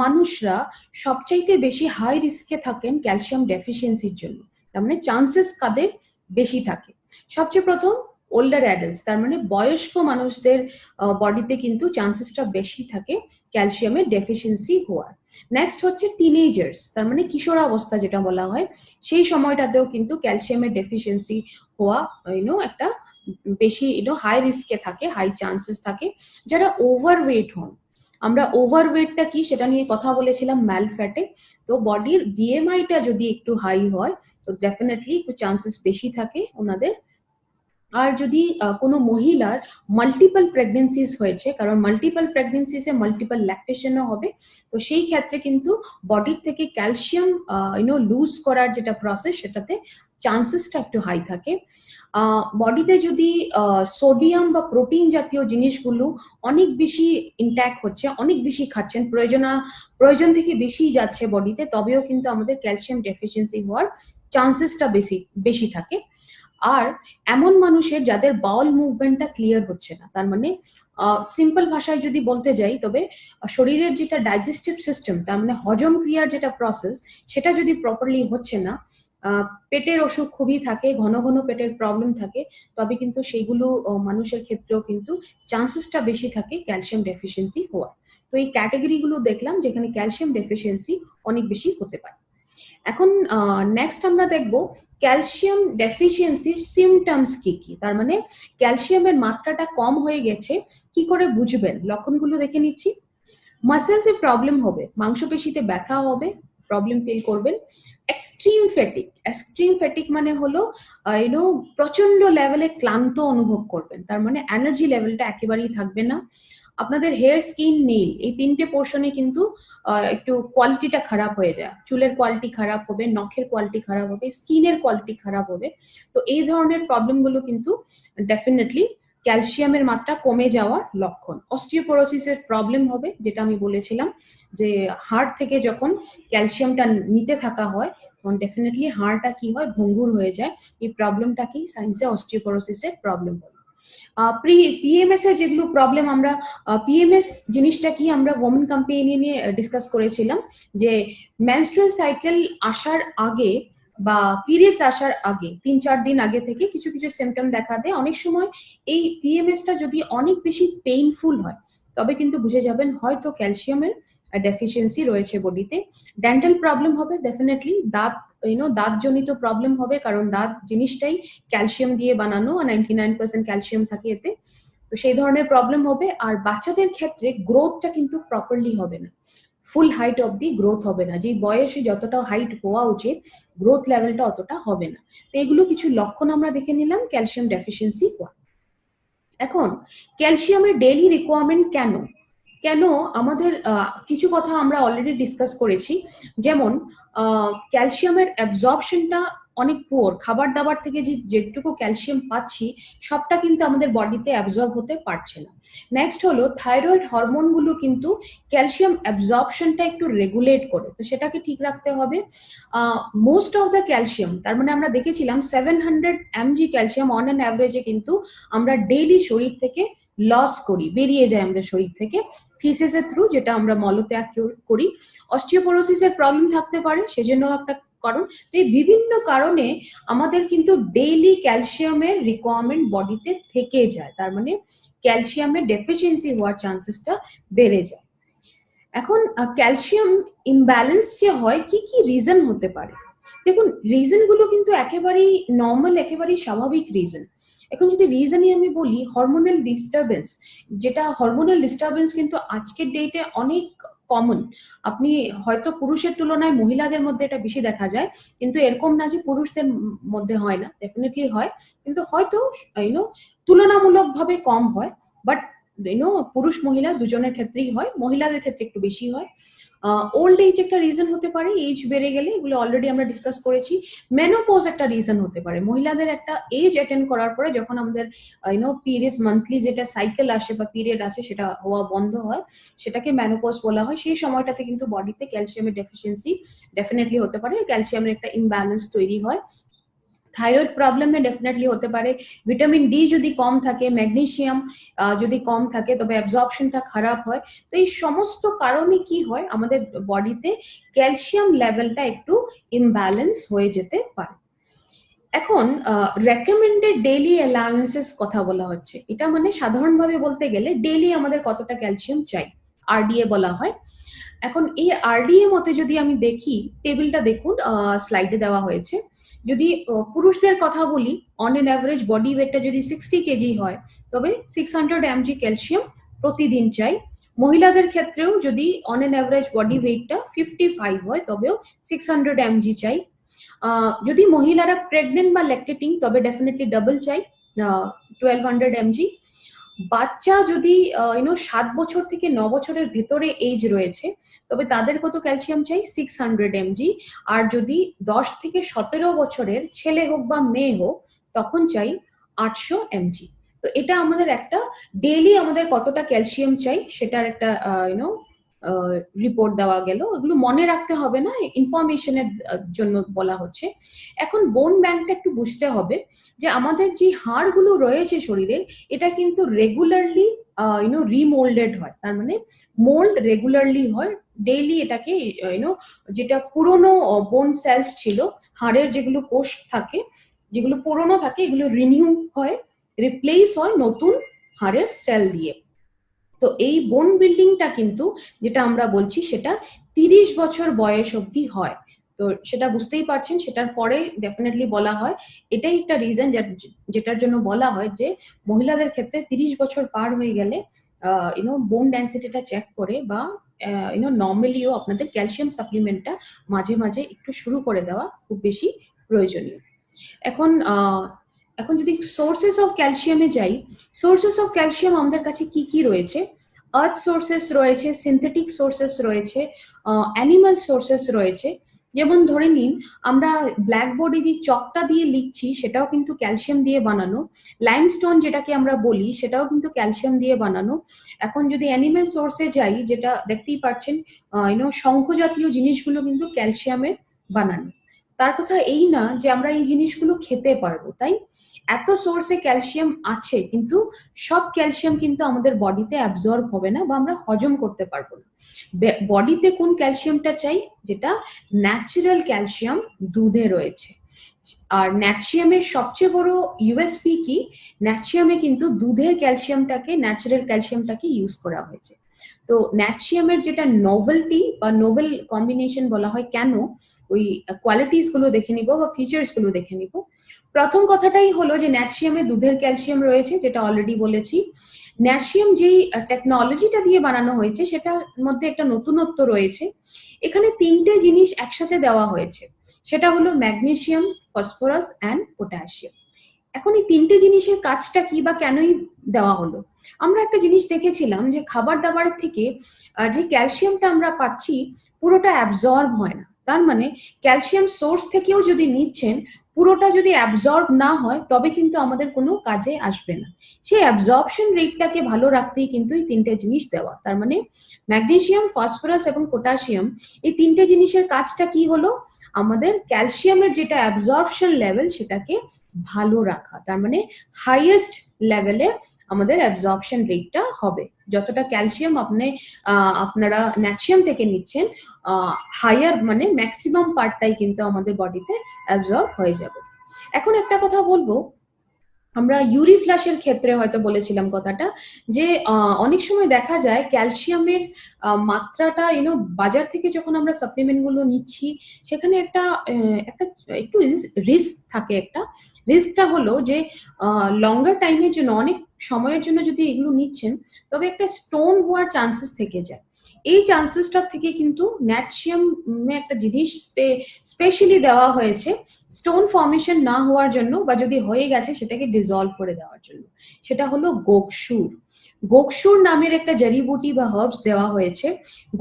মানুষরা সবচাইতে বেশি হাই রিস্কে থাকেন ক্যালসিয়াম ডেফিসিয়েন্সির জন্য, তার মানে চান্সেস কাদের বেশি থাকে। সবচেয়ে প্রথম ওল্ডার অ্যাডাল্টস, তার মানে বয়স্ক মানুষদের বডিতে কিন্তু চান্সেসটা বেশি থাকে ক্যালসিয়ামের ডেফিসিয়েন্সি হওয়ার। নেক্সট হচ্ছে টিনেজার্স, তার মানে কিশোরাবস্থা যেটা বলা হয়, সেই সময়টাতেও কিন্তু ক্যালসিয়ামের ডেফিসিয়েন্সি হওয়া একটা বেশি হাই রিস্কে থাকে, হাই চান্সেস থাকে। যারা ওভারওয়েট হন, আমরা ওভারওয়েটটা কি সেটা নিয়ে কথা বলেছিলাম ম্যালফ্যাটে। তো বডির বিএমআইটা যদি একটু হাই হয় তো ডেফিনেটলি একটু চান্সেস বেশি থাকে ওনাদের আর যদি কোনো মহিলার মাল্টিপল প্রেগনেন্সিস হয়েছে, কারণ মাল্টিপল প্রেগনেন্সিসে মাল্টিপল ল্যাকটেশনও হবে, তো সেই ক্ষেত্রে কিন্তু বডির থেকে ক্যালসিয়াম লুজ করার যেটা প্রসেস, সেটাতে চান্সেসটা একটু হাই থাকে। বডিতে যদি সোডিয়াম বা প্রোটিন জাতীয় জিনিসগুলো অনেক বেশি ইনট্যাক্ট হচ্ছে, অনেক বেশি খাচ্ছেন, প্রয়োজন থেকে বেশি যাচ্ছে বডিতে, তবেও কিন্তু আমাদের ক্যালসিয়াম ডেফিসিয়েন্সি হওয়ার চান্সেসটা বেশি থাকে। আর এমন মানুষের যাদের বাউল মুভমেন্টটা ক্লিয়ার হচ্ছে না, তার মানে সিম্পল ভাষায় যদি বলতে যাই, তবে শরীরের যেটা ডাইজেস্টিভ সিস্টেম, তার মানে হজম ক্রিয়ার যেটা প্রসেস, সেটা যদি প্রপারলি হচ্ছে না, পেটের অসুখ খুবই থাকে, ঘন ঘন পেটের প্রবলেম থাকে, তবে কিন্তু সেইগুলো মানুষের ক্ষেত্রেও কিন্তু চান্সেসটা বেশি থাকে ক্যালসিয়াম ডেফিসিয়েন্সি হওয়ার। তো এই ক্যাটাগরিগুলো দেখলাম যেখানে ক্যালসিয়াম ডেফিসিয়েন্সি অনেক বেশি হতে পারে। এখন নেক্সট আমরা দেখব ক্যালসিয়াম ডেফিসিয়েন্সির সিমটমস কি কি, তার মানে ক্যালসিয়ামের মাত্রাটা কম হয়ে গেছে কি করে বুঝবেন, লক্ষণগুলো দেখে নিচ্ছি। মাসেলসে প্রবলেম হবে, মাংসপেশিতে ব্যথা হবে, প্রবলেম ফিল করবেন। এক্সট্রিম ফ্যাটিক মানে হলো প্রচন্ড লেভেলে ক্লান্ত অনুভব করবেন, তার মানে এনার্জি লেভেলটা একেবারেই থাকবে না। আপনাদের হেয়ার, স্কিন, নেইল এই তিনটে পোর্শনে কিন্তু একটু কোয়ালিটিটা খারাপ হয়ে যায়, চুলের কোয়ালিটি খারাপ হবে, নখের কোয়ালিটি খারাপ হবে, স্কিনের কোয়ালিটি খারাপ হবে। তো এই ধরনের প্রবলেমগুলো কিন্তু ডেফিনেটলি ক্যালসিয়ামের মাত্রা কমে যাওয়ার লক্ষণ। অস্টিওপোরোসিসের প্রবলেম হবে, যেটা আমি বলেছিলাম যে হাড় থেকে যখন ক্যালসিয়ামটা নিতে থাকা হয়, তখন ডেফিনেটলি হাড়টা কি হয়, ভঙ্গুর হয়ে যায়। এই প্রবলেমটাকেই সায়েন্সে অস্টিওপোরোসিসের প্রবলেম বলে। পিএমএস এর যেগুলো প্রবলেম, আমরা পিএমএস জিনিসটা কি আমরা ওমেন ক্যাম্পেইনে নিয়ে ডিসকাস করেছিলাম, যে মেনস্ট্রুয়াল সাইকেল আসার আগে বা পিরিয়ডস আসার আগে 3-4 দিন আগে থেকে কিছু কিছু সিমটম দেখা দেয়। অনেক সময় এই পিএমএসটা যদি অনেক বেশি পেইনফুল হয়, তবে কিন্তু বুঝে যাবেন হয়তো ক্যালসিয়ামের ডেফিসিয়েন্সি রয়েছে বডিতে। ডেন্টাল প্রবলেম হবে, ডেফিনেটলি দাঁতজনিত প্রবলেম হবে, কারণ দাঁত জিনিসটাই ক্যালসিয়াম দিয়ে বানানো, আর 99% ক্যালসিয়াম থাকে এতে, তো সেই ধরনের প্রবলেম হবে। আর বাচ্চাদের ক্ষেত্রে গ্রোথটা কিন্তু প্রপারলি হবে না, ফুল হাইট অবধি গ্রোথ হবে না, যে বয়সে যতটা হাইট হওয়া উচিত গ্রোথ লেভেলটা অতটা হবে না। তো এগুলো কিছু লক্ষণ আমরা দেখে নিলাম ক্যালসিয়াম ডেফিসিয়েন্সি হওয়া। এখন ক্যালসিয়ামের ডেইলি রিকোয়ারমেন্ট কেন কেন আমাদের কিছু কথা আমরা অলরেডি ডিসকাস করেছি, যেমন ক্যালসিয়ামের অ্যাবজর্পশনটা অনেক পুয়ার, খাবার দাবার থেকে যেটুকু ক্যালসিয়াম পাচ্ছি সবটা কিন্তু আমাদের বডিতে অ্যাবজর্ব হতে পারছে না। নেক্সট হলো থাইরয়েড হরমোনগুলো কিন্তু ক্যালসিয়াম অ্যাবজর্পশনটা একটু রেগুলেট করে, তো সেটাকে ঠিক রাখতে হবে। মোস্ট অফ দ্য ক্যালসিয়াম, তার মানে আমরা দেখেছিলাম 700 mg ক্যালসিয়াম অন অ্যান অ্যাভারেজে কিন্তু আমরা ডেইলি শরীর থেকে লস করি, বেরিয়ে যায় আমাদের শরীর থেকে ফিসেসের থ্রু, যেটা আমরা মলত্যাগ করি। অস্টিওপোরোসিসের প্রবলেম থাকতে পারে, সেজন্য একটা কারণ। তো এই বিভিন্ন কারণে আমাদের কিন্তু ডেইলি ক্যালসিয়ামের রিকোয়ারমেন্ট বডিতে থেকে যায়, তার মানে ক্যালসিয়ামের ডেফিসিয়েন্সি হওয়ার চান্সেসটা বেড়ে যায়। এখন ক্যালসিয়াম ইমব্যালেন্স যে হয়, কি কি রিজন হতে পারে? দেখুন, রিজন গুলো কিন্তু একেবারেই নর্মাল, একেবারেই স্বাভাবিক রিজন। এখন যদি রিজনই আমি বলি, হরমোনাল ডিস্টারবেন্স, যেটা হরমোনাল ডিস্টারবেন্স কিন্তু আজকের ডেটে অনেক কমন। আপনি হয়তো পুরুষের তুলনায় মহিলাদের মধ্যে এটা বেশি দেখা যায়, কিন্তু এরকম না যে পুরুষদের মধ্যে হয় না, ডেফিনেটলি হয়, কিন্তু হয়তো তুলনামূলকভাবে কম হয়। বাট পুরুষ মহিলা দুজনের ক্ষেত্রেই হয়, মহিলাদের ক্ষেত্রে একটু বেশি হয়। ওল্ড এজ একটা রিজন হতে পারে, এজ বেড়ে গেলে, এগুলো অলরেডি আমরা ডিসকাস করেছি। মেনোপজ একটা রিজন হতে পারে, মহিলাদের একটা এজ অ্যাটেন্ড করার পরে যখন আমাদের পিরিয়ডস, মান্থলি যেটা সাইকেল আসে বা পিরিয়ড আসে, সেটা হওয়া বন্ধ হয়, সেটাকে মেনোপজ বলা হয়। সেই সময়টাতে কিন্তু বডিতে ক্যালসিয়ামের ডেফিসিয়েন্সি ডেফিনেটলি হতে পারে, ক্যালসিয়ামের একটা ইমব্যালেন্স তৈরি হয়। থাইরয়েড প্রবলেমে ডেফিনেটলি হতে পারে। ভিটামিন ডি যদি কম থাকে, ম্যাগনেসিয়াম যদি কম থাকে, তবে অ্যাবজর্পশনটা খারাপ হয়। তো এই সমস্ত কারণে কি হয়, আমাদের বডিতে ক্যালসিয়াম লেভেলটা একটু ইমব্যালেন্স হয়ে যেতে পারে। এখন রেকমেন্ডেড ডেইলি অ্যালাউন্সেস কথা বলা হচ্ছে, এটা মানে সাধারণভাবে বলতে গেলে ডেইলি আমাদের কতটা ক্যালসিয়াম চাই, আরডিএ বলা হয়। এখন এই আরডিএ মতে যদি আমি দেখি, টেবিলটা দেখুন, স্লাইডে দেওয়া হয়েছে। যদি পুরুষদের কথা বলি, অন এন অ্যাভারেজ বডি ওয়েটটা যদি 60 কেজি হয়, তবে 600 mg ক্যালসিয়াম প্রতিদিন চাই। মহিলাদের ক্ষেত্রেও যদি অন এন অ্যাভারেজ বডি ওয়েটটা 55 হয়, তবেও 600 mg চাই। যদি মহিলারা প্রেগনেন্ট বা ল্যাকটেটিং, তবে ডেফিনেটলি ডাবল চাই, 1200 mg। বাচ্চা যদি 7 বছর থেকে 9 বছরের ভেতরে এজ রয়েছে তবে তাদের কত ক্যালসিয়াম চাই 600 mg। আর যদি 10 থেকে 17 বছরের ছেলে হোক বা মেয়ে হোক তখন চাই 800 mg। তো এটা আমাদের একটা ডেইলি আমাদের কতটা ক্যালসিয়াম চাই সেটার একটা রিপোর্ট দেওয়া গেল। এগুলো মনে রাখতে হবে না, ইনফরমেশনের জন্য বলা হচ্ছে। এখন বোন ব্যাংকটা একটু বুঝতে হবে যে আমাদের যে হাড়গুলো রয়েছে শরীরের এটা কিন্তু রেগুলারলি রিমোল্ডেড হয়, তার মানে মোল্ড রেগুলারলি হয় ডেইলি। এটাকে যেটা পুরনো বোন সেলস ছিল, হাড়ের যেগুলো কোষ থাকে যেগুলো পুরনো থাকে এগুলো রিনিউ হয়, রিপ্লেস হয় নতুন হাড়ের সেল দিয়ে। তো এই বোন বিল্ডিংটা কিন্তু যেটা আমরা বলছি সেটা 30 বছর বয়স অবধি হয়। তো সেটা বুঝতেই পারছেন, সেটার পরে ডেফিনেটলি বলা হয়, এটাই একটা রিজন যেটার জন্য বলা হয় যে মহিলাদের ক্ষেত্রে 30 বছর পার হয়ে গেলে বোন ডেন্সিটিটা চেক করে বা নর্মালিও আপনাদের ক্যালসিয়াম সাপ্লিমেন্টটা মাঝে মাঝে একটু শুরু করে দেওয়া খুব বেশি প্রয়োজনীয়। এখন এখন যদি সোর্সেস অফ ক্যালসিয়ামে যাই, সোর্সেস অফ ক্যালসিয়াম আমাদের কাছে কি কি রয়েছে? আর্থ সোর্সেস রয়েছে, সিনথেটিক সোর্সেস রয়েছে, অ্যানিমাল সোর্সেস রয়েছে। যেমন ধরে নিন আমরা ব্ল্যাকবোর্ডে যে চকটা দিয়ে লিখছি সেটাও কিন্তু ক্যালসিয়াম দিয়ে বানানো, লাইমস্টোন যেটাকে আমরা বলি সেটাও কিন্তু ক্যালসিয়াম দিয়ে বানানো। এখন যদি অ্যানিমাল সোর্সে যাই, যেটা দেখতেই পাচ্ছেন শঙ্খ জাতীয় জিনিসগুলো কিন্তু ক্যালসিয়ামের বানানো। তার কথা এই না যে আমরা এই জিনিসগুলো খেতে পারবো, তাই এত সোর্সে ক্যালসিয়াম আছে কিন্তু সব ক্যালসিয়াম কিন্তু আমাদের বডিতে অ্যাবজর্ব হবে না বা আমরা হজম করতে পারবো না। বডিতে কোন ক্যালসিয়ামটা চাই? যেটা ন্যাচারাল ক্যালসিয়াম দুধে রয়েছে। আর ন্যাট্রিয়ামের সবচেয়ে বড় ইউএসপি কি? ন্যাট্রিয়ামে কিন্তু দুধের ক্যালসিয়ামটাকে, ন্যাচারাল ক্যালসিয়ামটাকে ইউজ করা হয়েছে। তো ন্যাট্রিয়ামের যেটা নোভেলটি বা নোভেল কম্বিনেশন বলা হয়, কেন ওই কোয়ালিটিস গুলো দেখে নিব বা ফিচার্স গুলো দেখে নিব। প্রথম কথাটাই হলো যে ন্যাট্রিয়ামে দুধের ক্যালসিয়াম রয়েছে, যেটা অলরেডি বলেছি। ন্যাট্রিয়াম যেই টেকনোলজিটা দিয়ে বানানো হয়েছে সেটার মধ্যে একটা নতুনত্ব রয়েছে। এখানে 3টে জিনিস একসাথে দেওয়া হয়েছে, সেটা হলো ম্যাগনেসিয়াম, ফসফরাস অ্যান্ড পটাশিয়াম। এখন এই 3টে জিনিসের কাজটা কি বা কেনই দেওয়া হলো? আমরা একটা জিনিস দেখেছিলাম যে খাবার দাবারের থেকে যে ক্যালসিয়ামটা আমরা পাচ্ছি পুরোটা অ্যাবজর্ব হয় না। তার মানে ক্যালসিয়াম সোর্স থেকেও যদি নিচ্ছেন, পুরোটা যদি অ্যাবজর্ব না হয় তবে কিন্তু আমাদের কোনো কাজে আসবে না। সেই অ্যাবজর্পশন রেটটাকে ভালো রাখতেই কিন্তু এই 3টে জিনিস দেওয়া। তার মানে ম্যাগনেসিয়াম, ফসফরাস এবং পটাশিয়াম, এই 3টে জিনিসের কাজটা কি হলো? আমাদের ক্যালসিয়ামের যেটা অ্যাবজর্পশন লেভেল সেটাকে ভালো রাখা। তার মানে হাইয়েস্ট লেভেলে আমাদের অ্যাবজর্পশন রেটটা হবে। যতটা ক্যালসিয়াম আপনারা ন্যাট্রিয়াম থেকে নিচ্ছেন, হায়ার মানে ম্যাক্সিমাম পার্টটাই কিন্তু আমাদের বডিতে অ্যাবজর্ব হয়ে যাবে। এখন একটা কথা বলবো, আমরা ইউরি ফ্ল্যাশের ক্ষেত্রে হয়তো বলেছিলাম কথাটা, যে অনেক সময় দেখা যায় ক্যালসিয়ামের মাত্রাটা বাজার থেকে যখন আমরা সাপ্লিমেন্ট গুলো নিচ্ছি সেখানে একটা একটু রিস্ক থাকে। একটা রিস্কটা হলো যে লঙ্গার টাইমের জন্য, অনেক সময়ের জন্য যদি এগুলো নিচ্ছেন তবে একটা স্টোন হওয়ার চান্সেস থেকে যায়। এই চান্সেসটা থেকে কিন্তু ন্যাট্রিয়ামে একটা জিনিস স্পেশালি দেওয়া হয়েছে স্টোন ফর্মেশন না হওয়ার জন্য, বা যদি হয়ে গেছে সেটাকে ডিজলভ করে দেওয়ার জন্য। সেটা হলো গোকসুর। গোকসুর নামের একটা জারিবুটি বা হার্বস দেওয়া হয়েছে।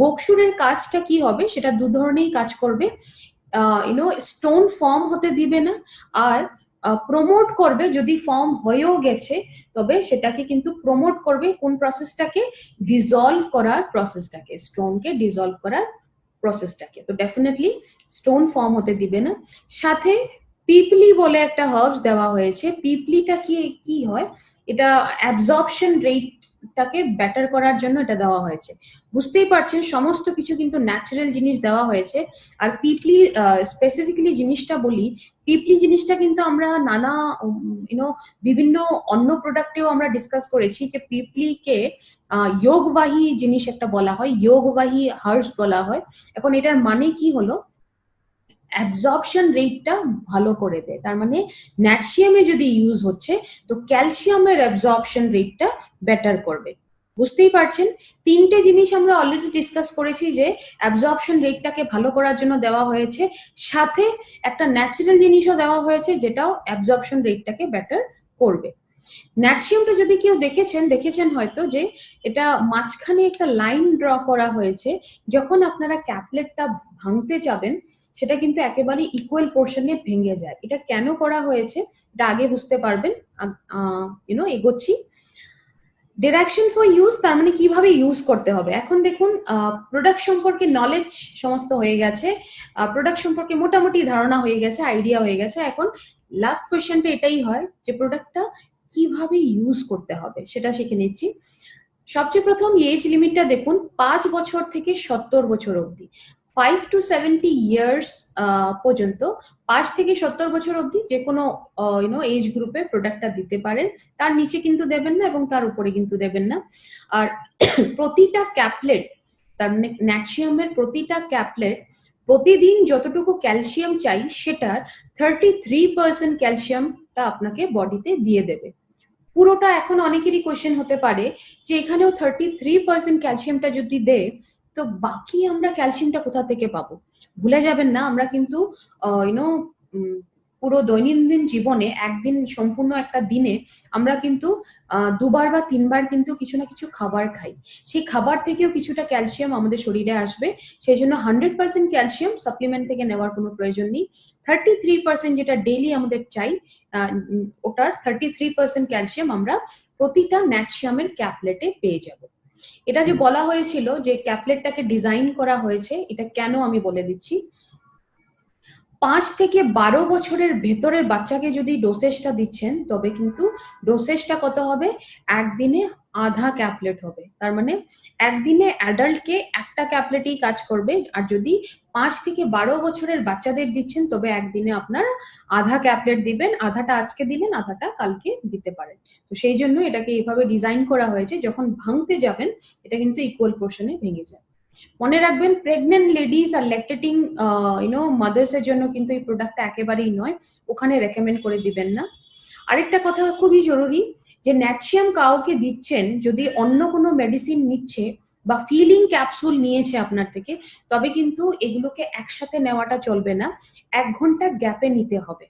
গোকসুরের কাজটা কি হবে? সেটা দু ধরনেরই কাজ করবে। স্টোন ফর্ম হতে দিবে না, আর প্রমোট করবে যদি ফর্ম হয়েও গেছে তবে সেটাকে কিন্তু প্রমোট করবে কোন প্রসেসটাকে? ডিজলভ করার প্রসেসটাকে, স্টোনকে ডিজলভ করার প্রসেসটাকে। তো ডেফিনেটলি স্টোন ফর্ম হতে দিবে না। সাথে পিপলি বলে একটা হার্বস দেওয়া হয়েছে। পিপলিটা কি হয়? এটা অ্যাবজর্পশন রেটটাকে বেটার করার জন্য এটা দেওয়া হয়েছে। বুঝতেই পারছেন সমস্ত কিছু কিন্তু ন্যাচারাল জিনিস দেওয়া হয়েছে। আর পিপলি স্পেসিফিক্যালি জিনিসটা বলি, পিপলি জিনিসটা কিন্তু আমরা নানা বিভিন্ন অন্য প্রোডাক্টেও আমরা ডিসকাস করেছি যে পিপলিকে যোগবাহী জিনিস একটা বলা হয়, যোগবাহী হার্বস বলা হয়। এখন এটার মানে কি হলো? অ্যাবজর্পশন রেটটা ভালো করে দেয়। তার মানে ন্যাট্রিয়ামে যদি ইউজ হচ্ছে তো ক্যালসিয়ামের অ্যাবজর্পশন রেটটা বেটার করবে। বুঝতেই পারছেন 3টে জিনিস আমরা অলরেডি ডিসকাস করেছি যে অ্যাবজর্পশন রেটটাকে ভালো করার জন্য দেওয়া হয়েছে, সাথে একটা ন্যাচারাল জিনিসও দেওয়া হয়েছে যেটাও অ্যাবজর্পশন রেটটাকে বেটার করবে। ন্যাট্রিয়ামটা যদি কেউ দেখেছেন হয়তো যে এটা মাঝখানে একটা লাইন ড্র করা হয়েছে, যখন আপনারা ক্যাপলেটটা ভাঙতে যাবেন সেটা কিন্তু একেবারে ইকুয়াল পোর্শনে ভেঙে যায়। এটা কেন করা হয়েছে এটা আগে বুঝতে পারবেন। এগোচ্ছি। ডিরেকশন ফর ইউজ, তার মানে কিভাবে ইউজ করতে হবে। এখন দেখুন, প্রোডাক্ট সম্পর্কে নলেজ সমস্ত হয়ে গেছে, প্রোডাক্ট সম্পর্কে মোটামুটি ধারণা হয়ে গেছে, আইডিয়া হয়ে গেছে। এখন লাস্ট কোয়েশ্চেনটা এটাই হয় যে প্রোডাক্টটা কিভাবে ইউজ করতে হবে সেটা শিখে নিচ্ছি। সবচেয়ে প্রথম এজ লিমিটটা দেখুন, 5 বছর থেকে 70 বছর অবধি, 5 to 70 ইয়ার্স পর্যন্ত, 5 থেকে 70 বছর অবধি যে কোনো এজ গ্রুপে প্রোডাক্টটা দিতে পারেন। তার নিচে কিন্তু দেবেন না এবং তার উপরে কিন্তু দেবেন না। আর প্রতিটা ক্যাপলেট, তার মানে ন্যাট্রিয়ামের প্রতিটা ক্যাপলেট প্রতিদিন যতটুকু ক্যালসিয়াম চাই সেটার 33% ক্যালসিয়ামটা আপনাকে বডিতে দিয়ে দেবে। পুরোটা এখন অনেকেরই কোয়েশ্চেন হতে পারে যে এখানেও 33% ক্যালসিয়ামটা যদি দেয় তো বাকি আমরা ক্যালসিয়ামটা কোথা থেকে পাবো। ভুলে যাবেন না, আমরা কিন্তু পুরো দৈনন্দিন জীবনে একদিন, সম্পূর্ণ একটা দিনে আমরা কিন্তু 2বার বা 3বার কিন্তু কিছু না কিছু খাবার খাই। সেই খাবার থেকেও কিছুটা ক্যালসিয়াম আমাদের শরীরে আসবে। সেই জন্য 100% ক্যালসিয়াম সাপ্লিমেন্ট থেকে নেওয়ার কোনো প্রয়োজন নেই। 33% যেটা ডেইলি আমাদের চাই, ওটার 33% ক্যালসিয়াম আমরা প্রতিটা ন্যাট্রিয়ামের ক্যাপলেটে পেয়ে যাব। এটা যে বলা হয়েছিল যে ক্যাপলেটটাকে ডিজাইন করা হয়েছে, এটা কেন আমি বলে দিচ্ছি। 5 থেকে 12 বছরের ভেতরের বাচ্চাকে যদি ডোসেজটা দিচ্ছেন তবে কিন্তু ডোসেজটা কত হবে, একদিনে আধা ক্যাপলেট হবে। তার মানে একদিনে অ্যাডাল্টকে একটা ক্যাপলেটই কাজ করবে। আর যদি 5 থেকে 12 বছরের বাচ্চাদের দিচ্ছেন তবে একদিনে আপনার আধা ক্যাপলেট দিবেন, আধাটা আজকে দিলেন, আধাটা কালকে দিতে পারেন। তো সেই জন্য এটাকে এইভাবে ডিজাইন করা হয়েছে, যখন ভাঙতে যাবেন এটা কিন্তু ইকুয়াল পোর্শনে ভেঙে যায়। মনে রাখবেন, প্রেগনেন্ট লেডিজ আর ল্যাকটেটিং মাদার্স এর জন্য কিন্তু এই প্রোডাক্টটা একেবারেই নয়, ওখানে রেকমেন্ড করে দিবেন না। আরেকটা কথা খুবই জরুরি, যে ন্যাট্রিয়াম কাউকে দিচ্ছেন যদি অন্য কোনো মেডিসিন নিচ্ছে বা ফিলিং ক্যাপসুল নিয়েছে আপনার থেকে, তবে কিন্তু এগুলোকে একসাথে নেওয়াটা চলবে না, 1 ঘন্টা গ্যাপে নিতে হবে।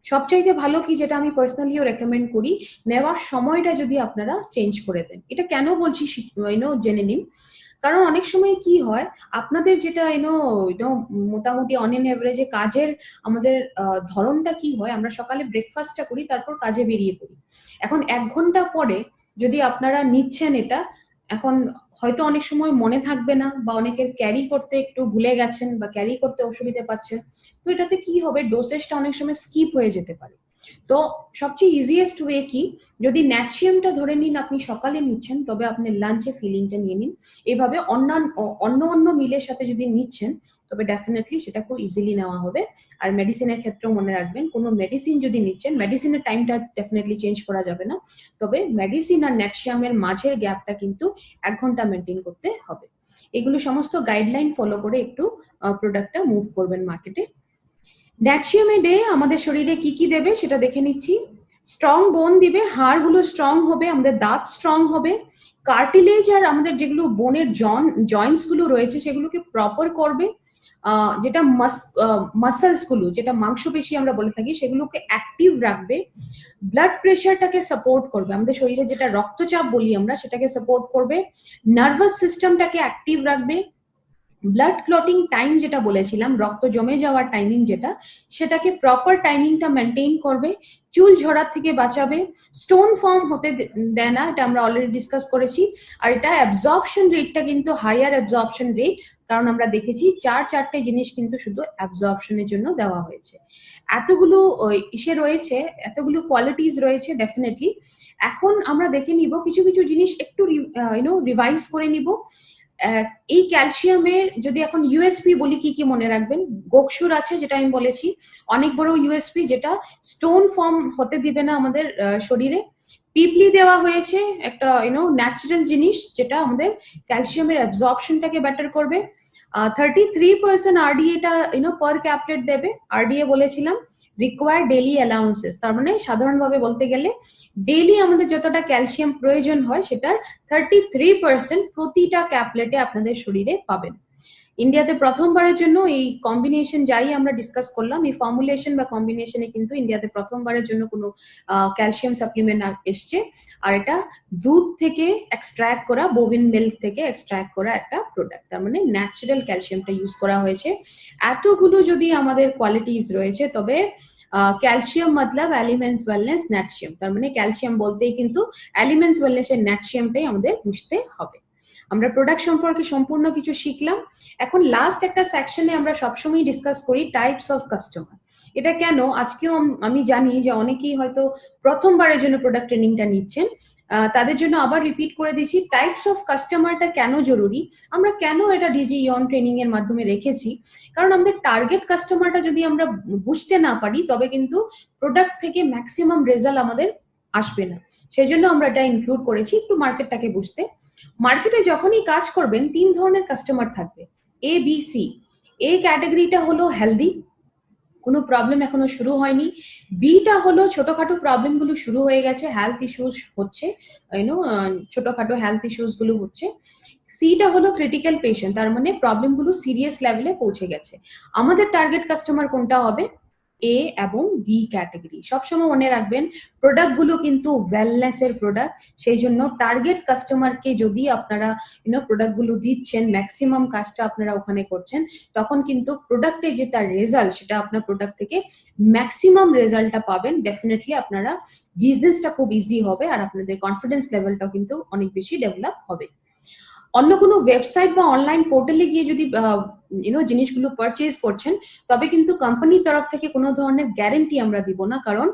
সবচাইতে ভালো কি, যেটা আমি পার্সোনালিও রেকমেন্ড করি, নেওয়ার সময়টা যদি আপনারা চেঞ্জ করে দেন। এটা কেন বলছি জেনে নিন। কারণ অনেক সময় কি হয়, আপনাদের যেটা মোটামুটি অন এন এভারেজে কাজের আমাদের ধরনটা কি হয়, আমরা সকালে ব্রেকফাস্টটা করি তারপর কাজে বেরিয়ে পড়ি। এখন 1 ঘন্টা পরে যদি আপনারা নিচ্ছেন এটা, এখন হয়তো অনেক সময় মনে থাকবে না, বা অনেকের ক্যারি করতে একটু ভুলে গেছেন বা ক্যারি করতে অসুবিধা পাচ্ছেন, তো এটাতে কি হবে, ডোসেজটা অনেক সময় স্কিপ হয়ে যেতে পারে। তো সবচেয়ে ইজিয়েস্ট ওয়ে কি, যদি ন্যাট্রিয়ামটা ধরে নিন আপনি সকালে নিচ্ছেন তবে আপনি লাঞ্চে ফিলিংটা নিয়ে নিন। এভাবে অন্য মিলের সাথে যদি নিচ্ছেন তবে ডেফিনেটলি সেটা খুব ইজিলি নেওয়া হবে। আর মেডিসিনের ক্ষেত্রেও মনে রাখবেন, কোনো মেডিসিন যদি নিচ্ছেন, মেডিসিনের টাইমটা ডেফিনেটলি চেঞ্জ করা যাবে না, তবে মেডিসিন আর ন্যাট্রিয়ামের মাঝের গ্যাপটা কিন্তু 1 ঘন্টা মেনটেন করতে হবে। এগুলো সমস্ত গাইডলাইন ফলো করে একটু প্রোডাক্টটা মুভ করবেন মার্কেটে। ন্যাট্রিয়ামে ডে আমাদের শরীরে কি কি দেবে সেটা দেখে নিচ্ছি। স্ট্রং বোন দিবে, হাড়গুলো স্ট্রং হবে, আমাদের দাঁত স্ট্রং হবে, কার্টিলেজ আর আমাদের যেগুলো বোনের জয়েন্টস গুলো রয়েছে সেগুলোকে প্রপার করবে, যেটা মাসলস গুলো, যেটা মাংসপেশি আমরা বলে থাকি, সেগুলোকে অ্যাক্টিভ রাখবে, ব্লাড প্রেশারটাকে সাপোর্ট করবে, আমাদের শরীরে যেটা রক্তচাপ বলি আমরা সেটাকে সাপোর্ট করবে, নার্ভাস সিস্টেমটাকে অ্যাক্টিভ রাখবে, ব্লাড ক্লটিং টাইম যেটা বলেছিলাম, রক্ত জমে যাওয়ার টাইমিং যেটা, সেটাকে প্রপার টাইমিংটা মেনটেন করবে, চুল ঝরার থেকে বাঁচাবে, স্টোন ফর্ম হতে দেয় না, এটা আমরা অলরেডি ডিসকাস করেছি। আর এটা অ্যাবজর্পশন রেটটা কিন্তু হাইয়ার অ্যাবজর্পশন রেট, কারণ আমরা দেখেছি 4-4টে জিনিস কিন্তু শুধু অ্যাবজর্পশনের জন্য দেওয়া হয়েছে। এতগুলো ইসে রয়েছে, এতগুলো কোয়ালিটিস রয়েছে ডেফিনেটলি। এখন আমরা দেখে নিব কিছু কিছু জিনিস একটু রিভাইজ করে নিব। এই ক্যালসিয়ামের যদি এখন ইউএসপি বলি, কি কি মনে রাখবেন, গোকসুর আছে যেটা আমি বলেছি, অনেক বড় ইউএসপি, যেটা স্টোন ফর্ম হতে দিবে না আমাদের শরীরে। পিপলি দেওয়া হয়েছে, একটা ন্যাচারাল জিনিস যেটা আমাদের ক্যালসিয়ামের অ্যাবজর্পশনটাকে বেটার করবে। 33% আরডিএটা পার ক্যাপলেট দেবে। আরডিএ বলেছিলাম রিকোয়ার্ড ডেইলি অ্যালাউন্সেস, তার মানে সাধারণভাবে বলতে গেলে ডেইলি আমাদের যতটা ক্যালসিয়াম প্রয়োজন হয় সেটার 33% প্রতিটা ক্যাপলেটে আপনাদের শরীরে পাবেন। ইন্ডিয়াতে প্রথমবারের জন্য এই কম্বিনেশন যাই আমরা ডিসকাস করলাম, এই ফর্মুলেশন বা কম্বিনেশনে কিন্তু ইন্ডিয়াতে প্রথমবারের জন্য কোনো ক্যালসিয়াম সাপ্লিমেন্ট এসছে। আর এটা দুধ থেকে এক্সট্র্যাক্ট করা, বোভিন মিল্ক থেকে এক্সট্র্যাক্ট করা একটা প্রোডাক্ট, তার মানে ন্যাচারাল ক্যালসিয়ামটা ইউজ করা হয়েছে। এতগুলো যদি আমাদের কোয়ালিটিস রয়েছে, তবে ক্যালসিয়াম মতলব এলিমেন্টস ওয়েলনেস ন্যাট্রিয়াম, তার মানে ক্যালসিয়াম বলতেই কিন্তু এলিমেন্টস ওয়েলনেসের ন্যাট্রিয়ামটাই আমাদের বুঝতে হবে। আমরা প্রোডাক্ট সম্পর্কে সম্পূর্ণ কিছু শিখলাম। এখন লাস্ট একটা সেকশনে আমরা সবসময় ডিসকাস করি টাইপস অফ কাস্টমার। এটা কেন, আজকেও আমি জানি যে অনেকেই হয়তো প্রথমবারের জন্য প্রোডাক্ট ট্রেনিংটা নিচ্ছেন, তাদের জন্য আবার রিপিট করে দিচ্ছি টাইপস অফ কাস্টমারটা কেন জরুরি, আমরা কেন এটা ডিজি ইয়ন ট্রেনিং এর মাধ্যমে রেখেছি। কারণ আমাদের টার্গেট কাস্টমারটা যদি আমরা বুঝতে না পারি, তবে কিন্তু প্রোডাক্ট থেকে ম্যাক্সিমাম রেজাল্ট আমাদের আসবে না। সেই জন্য আমরা এটা ইনক্লুড করেছি, একটু মার্কেটটাকে বুঝতে। মার্কেটে যখনই কাজ করবেন 3 ধরনের কাস্টমার থাকবে, এ বি সি। এ ক্যাটাগরিটা হলো হেলদি, কোনো প্রবলেম এখনো শুরু হয়নি। বিটা হলো ছোটখাটো প্রবলেম গুলো শুরু হয়ে গেছে, হেলথ ইস্যুস হচ্ছে, ছোটখাটো হেলথ ইস্যুস গুলো হচ্ছে। সিটা হলো ক্রিটিক্যাল পেশেন্ট, তার মানে প্রবলেম গুলো সিরিয়াস লেভেলে পৌঁছে গেছে। আমাদের টার্গেট কাস্টমার কোনটা হবে, এ এবং বি ক্যাটাগরি। সবসময় মনে রাখবেন প্রোডাক্ট গুলো কিন্তু ওয়েলনেস এর প্রোডাক্ট, সেই জন্য টার্গেট কাস্টমারকে যদি আপনারা প্রোডাক্ট গুলো দিচ্ছেন, ম্যাক্সিমাম কাজটা আপনারা ওখানে করছেন, তখন কিন্তু প্রোডাক্টে যে তার রেজাল্ট, সেটা আপনার প্রোডাক্ট থেকে ম্যাক্সিমাম রেজাল্টটা পাবেন। ডেফিনেটলি আপনারা বিজনেসটা খুব ইজি হবে, আর আপনাদের কনফিডেন্স লেভেলটাও কিন্তু অনেক বেশি ডেভেলপ হবে। অন্য কোনো ওয়েবসাইট বা অনলাইন পোর্টালে গিয়ে যদি জিনিসগুলো পারচেজ করছেন, তবে কিন্তু কোম্পানির তরফ থেকে কোনো ধরনের গ্যারান্টি আমরা দিব না। কারণ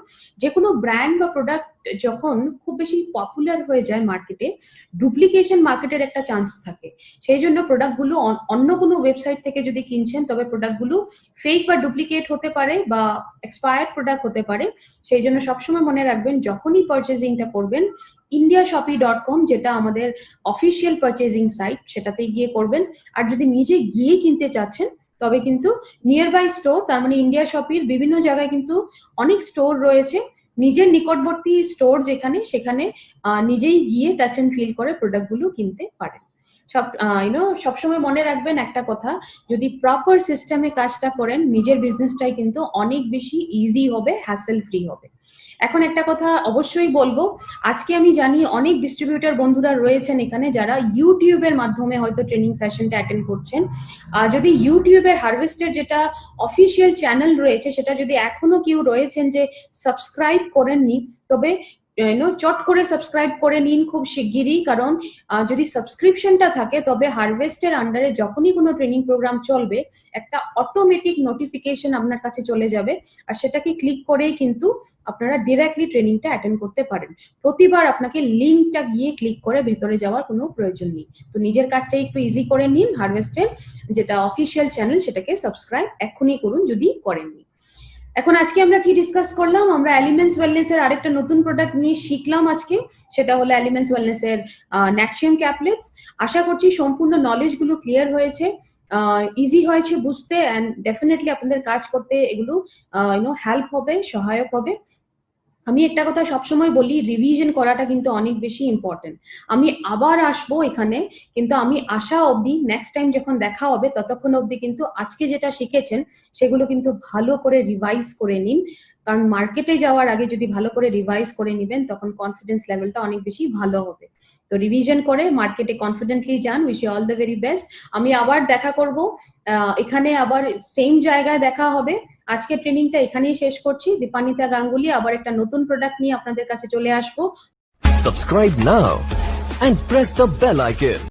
যে কোনো ব্র্যান্ড বা প্রোডাক্ট যখন খুব বেশি পপুলার হয়ে যায় মার্কেটে, ডুপ্লিকেশন মার্কেটের একটা চান্স থাকে। সেই জন্য প্রোডাক্টগুলো অন্য কোনো ওয়েবসাইট থেকে যদি কিনছেন, তবে প্রোডাক্টগুলো ফেক বা ডুপ্লিকেট হতে পারে বা এক্সপায়ার্ড প্রোডাক্ট হতে পারে। সেই জন্য সবসময় মনে রাখবেন যখনই পারচেজিংটা করবেন, indiashopee.com যেটা আমাদের অফিসিয়াল পারচেজিং সাইট, সেটাতে গিয়ে করবেন। আর যদি নিজে গিয়ে কিনতে চাচ্ছেন, তবে কিন্তু নিয়ার বাই স্টোর, তার মানে ইন্ডিয়া শপির বিভিন্ন জায়গায় কিন্তু অনেক স্টোর রয়েছে, নিজের নিকটবর্তী স্টোর যেখানে, সেখানে নিজেই গিয়ে টাচ এন্ড ফিল করে প্রোডাক্টগুলো কিনতে পারেন। সবসময় মনে রাখবেন একটা কথা, যদি প্রপার সিস্টেমে কাজটা করেন, নিজের বিজনেসটাই কিন্তু অনেক বেশি ইজি হবে, হ্যাসেল ফ্রি হবে। এখন একটা কথা অবশ্যই বলবো, আজকে আমি জানি অনেক ডিস্ট্রিবিউটর বন্ধুরা রয়েছেন এখানে, যারা ইউটিউবের মাধ্যমে হয়তো ট্রেনিং সেশনটা অ্যাটেন্ড করছেন। যদি ইউটিউবের হারভেস্টের যেটা অফিসিয়াল চ্যানেল রয়েছে, সেটা যদি এখনো কেউ রয়েছেন যে সাবস্ক্রাইব করেননি, তবে চট করে সাবস্ক্রাইব করে নিন খুব শিগগিরই। কারণ যদি সাবস্ক্রিপশনটা থাকে, তবে হারভেস্টের আন্ডারে যখনই কোনো ট্রেনিং প্রোগ্রাম চলবে, একটা অটোমেটিক নোটিফিকেশন আপনার কাছে চলে যাবে, আর সেটাকে ক্লিক করেই কিন্তু আপনারা ডিরেক্টলি ট্রেনিংটা অ্যাটেন্ড করতে পারেন। প্রতিবার আপনাকে লিঙ্কটা গিয়ে ক্লিক করে ভেতরে যাওয়ার কোনো প্রয়োজন নেই। তো নিজের কাজটা একটু ইজি করে নিন, হারভেস্টের যেটা অফিসিয়াল চ্যানেল সেটাকে সাবস্ক্রাইব এখনই করুন যদি করেননি। এখন আজকে আমরা কি ডিসকাস করলাম, আমরা এলিমেন্টস ওয়েলনেস এর আরেকটা নতুন প্রোডাক্ট নিয়ে শিখলাম আজকে, সেটা হলো এলিমেন্টস ওয়েলনেস এর ন্যাট্রিয়াম ক্যাপলেটস। আশা করছি সম্পূর্ণ নলেজ গুলো ক্লিয়ার হয়েছে, ইজি হয়েছে বুঝতে, এন্ড ডেফিনেটলি আপনাদের কাজ করতে এগুলো হেল্প হবে, সহায়ক হবে। আমি একটা কথা সবসময় বলি, রিভিশন করাটা কিন্তু অনেক বেশি ইম্পর্টেন্ট। আমি আবার আসবো এখানে, কিন্তু আমি আসা অবধি, নেক্সট টাইম যখন দেখা হবে ততক্ষণ অবধি কিন্তু আজকে যেটা শিখেছেন সেগুলো কিন্তু ভালো করে রিভাইজ করে নিন। কারণ মার্কেটে যাওয়ার আগে যদি ভালো করে রিভাইজ করে নিবেন, তখন কনফিডেন্স লেভেলটা অনেক বেশি ভালো হবে। তো রিভিশন করে মার্কেটে কনফিডেন্টলি যান। Wish you all the very best. আমি আবার দেখা করব এখানে, আবার সেম জায়গায় দেখা হবে। আজকের ট্রেনিংটা এখানেই শেষ করছি। দীপানিতা গাঙ্গুলি আবার একটা নতুন প্রোডাক্ট নিয়ে আপনাদের কাছে চলে আসবো। Subscribe now and press the bell icon.